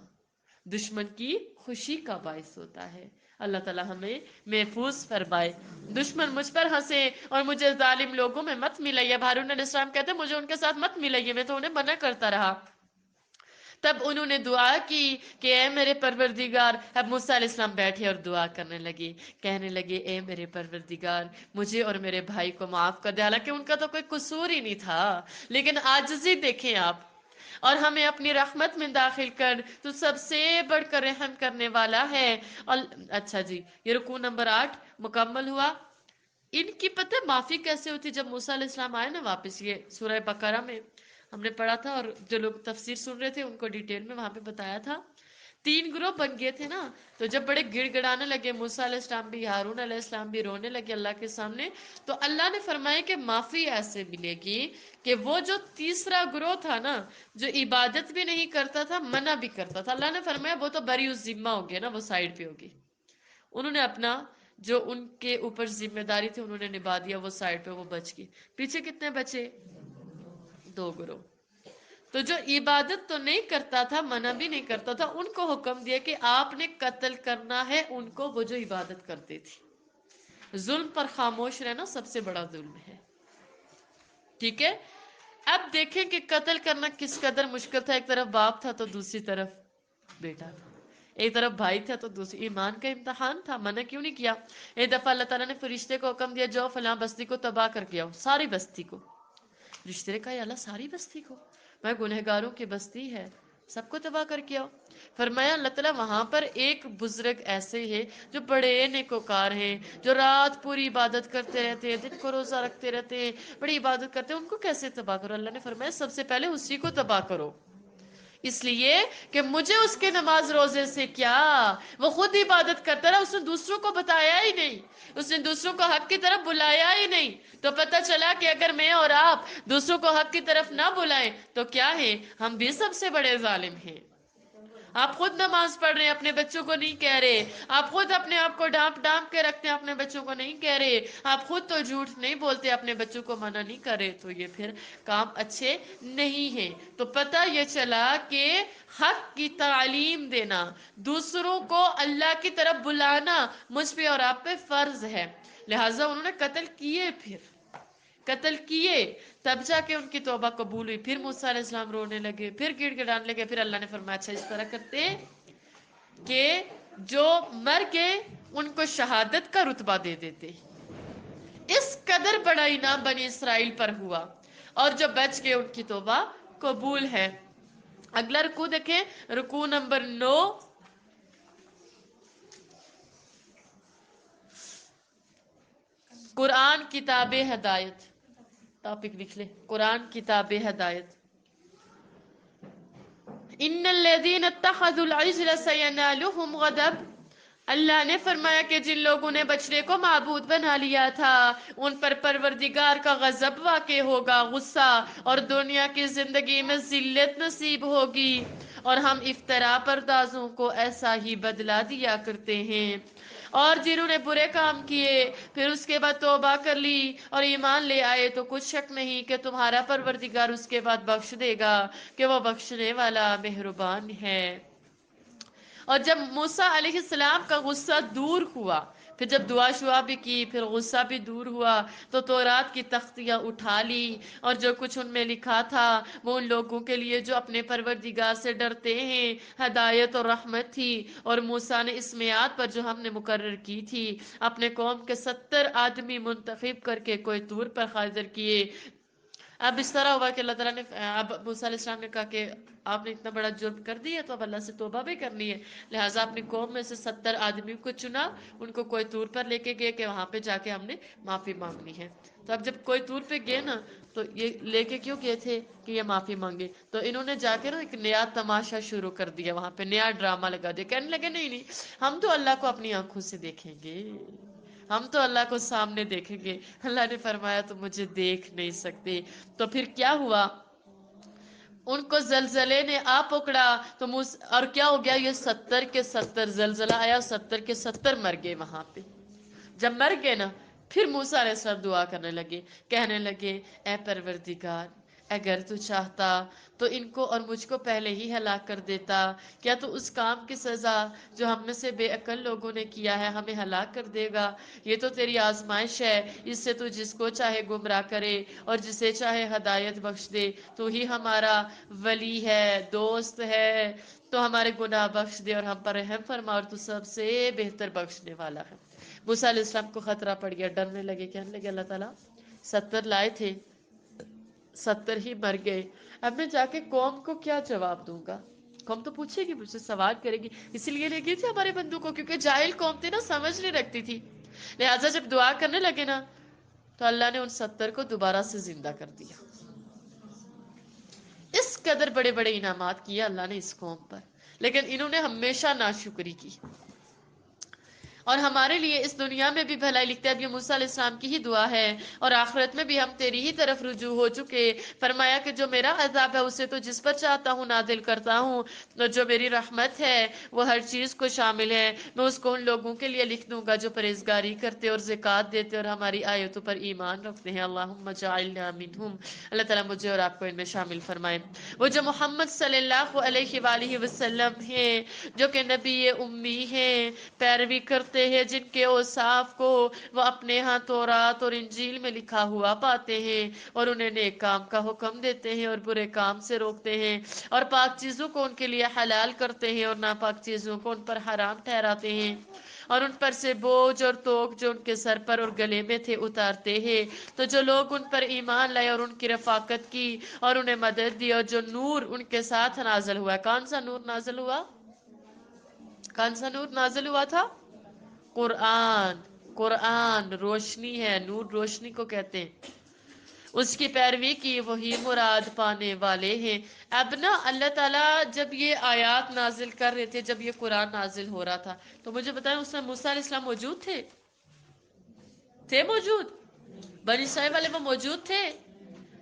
دشمن کی خوشی کا باعث ہوتا ہے. اللہ تعالی ہمیں محفوظ فرمائے. دشمن مجھ پر ہنسے اور مجھے ظالم لوگوں میں مت ملائیے. ہارون علیہ السلام کہتے ہیں مجھے ان کے ساتھ مت ملائیے، میں تو انہیں منع کرتا رہا. تب انہوں نے دعا کی کہ اے میرے پروردگار. اب موسیٰ علیہ السلام بیٹھے اور دعا کرنے لگے، کہنے لگے اے میرے پروردگار، مجھے اور میرے بھائی کو معاف کر دے. حالانکہ ان کا تو کوئی قصور ہی نہیں تھا، لیکن عاجزی دیکھیں آپ. اور ہمیں اپنی رحمت میں داخل کر، تو سب سے بڑھ کر رحم کرنے والا ہے. اچھا جی، یہ رکوع نمبر 8 مکمل ہوا. ان کی پتہ معافی کیسے ہوتی؟ جب موسیٰ علیہ السلام آئے نا واپس، یہ سورہ بقرہ میں ہم نے پڑھا تھا، اور جو لوگ تفسیر سن رہے تھے ان کو ڈیٹیل میں وہاں پہ بتایا تھا. 3 گروہ بن گئے تھے نا. تو جب بڑے گڑ گڑانے لگے، موسیٰ علیہ السلام بھی، ہارون علیہ السلام بھی رونے لگے اللہ کے سامنے، تو اللہ نے فرمایا کہ معافی ایسے ملے گی کہ وہ جو تیسرا گروہ تھا نا، جو عبادت بھی نہیں کرتا تھا، منع بھی کرتا تھا، اللہ نے فرمایا وہ تو بری الذمہ ہو گیا نا، وہ سائیڈ پہ ہوگی. انہوں نے اپنا جو ان کے اوپر ذمہ داری تھی انہوں نے نبھا دیا، وہ سائیڈ پہ وہ بچ گئی. پیچھے کتنے بچے؟ 2 گروہ. تو جو عبادت تو نہیں کرتا تھا، منع بھی نہیں کرتا تھا، ان کو حکم دیا کہ آپ نے قتل کرنا ہے ان کو، وہ جو عبادت کرتے تھی. ظلم پر خاموش رہنا سب سے بڑا ظلم ہے. ٹھیک ہے. اب دیکھیں کہ قتل کرنا کس قدر مشکل تھا. ایک طرف باپ تھا تو دوسری طرف بیٹا تھا، ایک طرف بھائی تھا تو دوسری. ایمان کا امتحان تھا، منع کیوں نہیں کیا؟ ایک دفعہ اللہ تعالیٰ نے فرشتے کو حکم دیا جاؤ فلاں بستی کو تباہ کر کے آؤ، ساری بستی کو. فرشتے نے کہا یا اللہ ساری بستی کو؟ میں گنہگاروں کی بستی ہے، سب کو تباہ کر کے آؤ. فرمایا اللہ تعالیٰ وہاں پر ایک بزرگ ایسے ہیں جو بڑے نیکوکار ہیں، جو رات پوری عبادت کرتے رہتے ہیں، دن کو روزہ رکھتے رہتے ہیں، بڑی عبادت کرتے ہیں، ان کو کیسے تباہ کرو؟ اللہ نے فرمایا سب سے پہلے اسی کو تباہ کرو، اس لیے کہ مجھے اس کے نماز روزے سے کیا، وہ خود عبادت کرتا رہا، اس نے دوسروں کو بتایا ہی نہیں، اس نے دوسروں کو حق کی طرف بلایا ہی نہیں. تو پتہ چلا کہ اگر میں اور آپ دوسروں کو حق کی طرف نہ بلائیں تو کیا ہے؟ ہم بھی سب سے بڑے ظالم ہیں. آپ خود نماز پڑھ رہے ہیں، اپنے بچوں کو نہیں کہہ رہے، آپ خود اپنے آپ کو ڈانپ ڈانپ کے رکھتے ہیں، اپنے بچوں کو نہیں کہہ رہے، آپ خود تو جھوٹ نہیں بولتے، اپنے بچوں کو منع نہیں کر رہے، تو یہ پھر کام اچھے نہیں ہیں۔ تو پتہ یہ چلا کہ حق کی تعلیم دینا، دوسروں کو اللہ کی طرف بلانا مجھ پہ اور آپ پہ فرض ہے، لہٰذا انہوں نے قتل کیے، پھر قتل کیے، تب جا کے ان کی توبہ قبول ہوئی۔ پھر موسیٰ علیہ السلام رونے لگے، پھر گڑ گڑانے لگے، پھر اللہ نے فرمایا اچھا اس طرح کرتے کہ جو مر گئے ان کو شہادت کا رتبہ دے دیتے۔ اس قدر بڑا انعام بنی اسرائیل پر ہوا، اور جو بچ گئے ان کی توبہ قبول ہے۔ اگلا رکوع دیکھیں، رکوع نمبر 9۔ قرآن کتاب ہدایت، ٹاپک لکھ لے، قرآن کتاب ہدایت۔ ان الذین اتخذوا العجل سینالهم غضب، اللہ نے فرمایا کہ جن لوگوں نے بچڑے کو معبود بنا لیا تھا ان پر پروردگار کا غضب واقع ہوگا، غصہ، اور دنیا کی زندگی میں ذلت نصیب ہوگی، اور ہم افترا پردازوں کو ایسا ہی بدلہ دیا کرتے ہیں۔ اور جنہوں نے برے کام کیے پھر اس کے بعد توبہ کر لی اور ایمان لے آئے تو کچھ شک نہیں کہ تمہارا پروردگار اس کے بعد بخش دے گا کہ وہ بخشنے والا مہربان ہے۔ اور جب موسیٰ علیہ السلام کا غصہ دور ہوا، پھر جب دعا شعا بھی کی، پھر غصہ بھی دور ہوا، تو تورات کی تختیاں اٹھا لی، اور جو کچھ ان میں لکھا تھا وہ ان لوگوں کے لیے جو اپنے پروردگار سے ڈرتے ہیں ہدایت اور رحمت تھی۔ اور موسیٰ نے اس میعاد پر جو ہم نے مقرر کی تھی اپنے قوم کے 70 آدمی منتخب کر کے کوہ طور پر حاضر کیے۔ اب اس طرح ہوا کہ اللہ تعالیٰ نے اب موسیٰ علیہ السلام نے کہا کہ آپ نے اتنا بڑا جرم کر دیا تو اب اللہ سے توبہ بھی کرنی ہے، لہٰذا اپنی قوم میں سے 70 آدمی کو چنا، ان کو کوہ طور پر لے کے گئے کہ وہاں پہ جا کے ہم نے معافی مانگنی ہے۔ تو اب جب کوہ طور پہ گئے نا تو یہ لے کے کیوں گئے تھے کہ یہ معافی مانگے، تو انہوں نے جا کے نا ایک نیا تماشا شروع کر دیا، وہاں پہ نیا ڈرامہ لگا دیا، کہنے لگے نہیں نہیں ہم تو اللہ کو اپنی آنکھوں سے دیکھیں گے، ہم تو اللہ کو سامنے دیکھیں گے۔ اللہ نے فرمایا تو مجھے دیکھ نہیں سکتے۔ تو پھر کیا ہوا، ان کو زلزلے نے آ پکڑا تو اور کیا ہو گیا، یہ 70 کے 70 زلزلہ آیا، 70 کے 70 مر گئے وہاں پہ۔ جب مر گئے نا پھر موسیٰ علیہ السلام دعا کرنے لگے، کہنے لگے اے پروردگار اگر تو چاہتا تو ان کو اور مجھ کو پہلے ہی ہلاک کر دیتا، کیا تو اس کام کی سزا جو ہم میں سے بے عقل لوگوں نے کیا ہے ہمیں ہلاک کر دے گا؟ یہ تو تیری آزمائش ہے، اس سے تو جس کو چاہے گمراہ کرے اور جسے چاہے ہدایت بخش دے، تو ہی ہمارا ولی ہے، دوست ہے، تو ہمارے گناہ بخش دے اور ہم پر رحم فرما، اور تو سب سے بہتر بخشنے والا ہے۔ موسیٰ علیہ السلام کو خطرہ پڑ گیا، ڈرنے لگے، کہنے لگے اللہ تعالیٰ 70 لائے تھے 70 ہی مر گئے، اب میں جا کے قوم کو کیا جواب دوں گا؟ قوم تو پوچھے گی، مجھ سے سوال کرے گی، اسی لیے لے گئی تھی ہمارے بندوں کو، کیونکہ جاہل قوم تھی نا، سمجھ نہیں رکھتی تھی۔ لہٰذا جب دعا کرنے لگے نا تو اللہ نے ان 70 کو دوبارہ سے زندہ کر دیا۔ اس قدر بڑے بڑے انعامات کیا اللہ نے اس قوم پر، لیکن انہوں نے ہمیشہ ناشکری کی۔ اور ہمارے لیے اس دنیا میں بھی بھلائی لکھتے ہیں، اب یہ موسیٰ علیہ السلام کی ہی دعا ہے، اور آخرت میں بھی ہم تیری ہی طرف رجوع ہو چکے، فرمایا کہ جو میرا عذاب ہے اسے تو جس پر چاہتا ہوں نازل کرتا ہوں، اور جو میری رحمت ہے وہ ہر چیز کو شامل ہے، میں اس کو ان لوگوں کے لیے لکھ دوں گا جو پرہیزگاری کرتے اور زکوٰۃ دیتے اور ہماری آیتوں پر ایمان رکھتے ہیں۔ اللہم اجعلنا منہم، اللہ تعالیٰ مجھے اور آپ کو ان میں شامل فرمائے۔ وہ جو محمد صلی اللہ علیہ وآلہ وسلم ہیں، جو کہ نبی امی ہیں، پیروی کرتے ہیں، جن کے اوصاف کو وہ اپنے ہاں تورات اور انجیل میں لکھا ہوا پاتے ہیں، اور انہیں نیک کام کا حکم دیتے ہیں اور برے کام سے روکتے ہیں، اور پاک چیزوں کو ان کے لیے حلال کرتے ہیں اور ناپاک چیزوں کو ان پر حرام ٹھہراتے ہیں، اور ان پر سے بوجھ اور توق جو ان کے سر پر اور گلے میں تھے اتارتے ہیں۔ تو جو لوگ ان پر ایمان لائے اور ان کی رفاقت کی اور انہیں مدد دی، اور جو نور ان کے ساتھ نازل ہوا، کون سا نور نازل ہوا؟ کون سا نور نازل ہوا تھا؟ قرآن۔ قرآن روشنی ہے، نور روشنی کو کہتے ہیں، اس کی پیروی کی وہی مراد پانے والے ہیں۔ اب نا اللہ تعالیٰ جب یہ آیات نازل کر رہے تھے، جب یہ قرآن نازل ہو رہا تھا، تو مجھے بتائیں اس میں موسیٰ علیہ السلام موجود تھے موجود؟ بنی اسرائیل والے وہ موجود تھے؟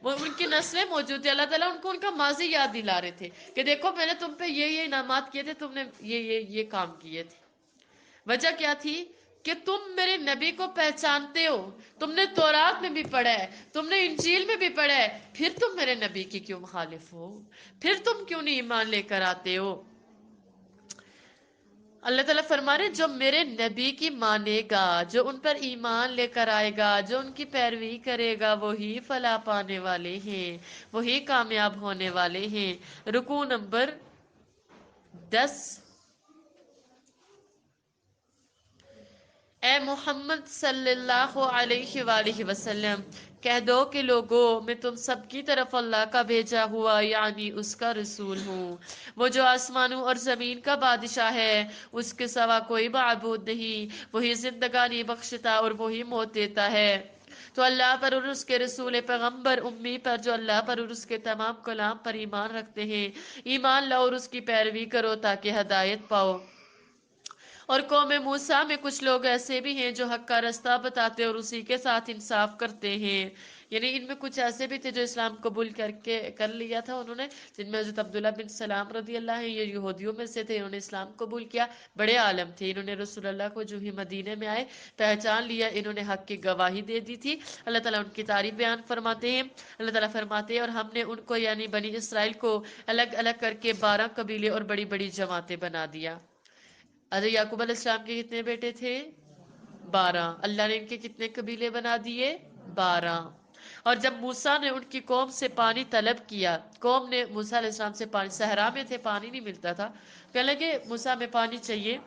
وہ ان کی نسلیں موجود تھی، اللہ تعالیٰ ان کو ان کا ماضی یاد دلا رہے تھے کہ دیکھو میں نے تم پہ یہ انعامات کیے تھے، تم نے یہ کام کیے تھے۔ وجہ کیا تھی کہ تم میرے نبی کو پہچانتے ہو، تم نے تورات میں بھی پڑھا ہے، تم نے انجیل میں بھی پڑھا ہے، پھر تم میرے نبی کی کیوں مخالف ہو؟ پھر تم کیوں نہیں ایمان لے کر آتے ہو؟ اللہ تعالیٰ فرما رہے جو میرے نبی کی مانے گا، جو ان پر ایمان لے کر آئے گا، جو ان کی پیروی کرے گا، وہی فلاح پانے والے ہیں، وہی کامیاب ہونے والے ہیں۔ رکوع نمبر 10۔ اے محمد صلی اللہ علیہ وآلہ وسلم کہہ دو کہ لوگوں میں تم سب کی طرف اللہ کا بھیجا ہوا یعنی اس کا رسول ہوں، وہ جو آسمانوں اور زمین کا بادشاہ ہے، اس کے سوا کوئی معبود نہیں، وہی زندگانی بخشتا اور وہی موت دیتا ہے۔ تو اللہ پر اور اس کے رسول پیغمبر امی پر جو اللہ پر اور اس کے تمام کلام پر ایمان رکھتے ہیں ایمان لاؤ اور اس کی پیروی کرو تاکہ ہدایت پاؤ۔ اور قوم موسیٰ میں کچھ لوگ ایسے بھی ہیں جو حق کا رستہ بتاتے اور اسی کے ساتھ انصاف کرتے ہیں، یعنی ان میں کچھ ایسے بھی تھے جو اسلام قبول کر لیا تھا انہوں نے، جن میں حضرت عبداللہ بن سلام رضی اللہ ہیں، یہ یہودیوں میں سے تھے، انہوں نے اسلام قبول کیا، بڑے عالم تھے، انہوں نے رسول اللہ کو جو ہی مدینے میں آئے پہچان لیا، انہوں نے حق کی گواہی دے دی تھی۔ اللہ تعالیٰ ان کی تعریف بیان فرماتے ہیں، اللہ تعالیٰ فرماتے ہیں اور ہم نے ان کو یعنی بنی اسرائیل کو الگ الگ کر کے 12 قبیلے اور بڑی بڑی جماعتیں بنا دیا۔ حضرت یعقوب علیہ السلام کے کتنے بیٹے تھے؟ 12۔ اللہ نے ان کے کتنے قبیلے بنا دیے؟ 12۔ اور جب موسیٰ نے ان کی قوم سے پانی طلب کیا، قوم نے موسیٰ علیہ السلام سے پانی، صحرا میں تھے، پانی نہیں ملتا تھا، کہنے لگے موسیٰ میں پانی چاہیے،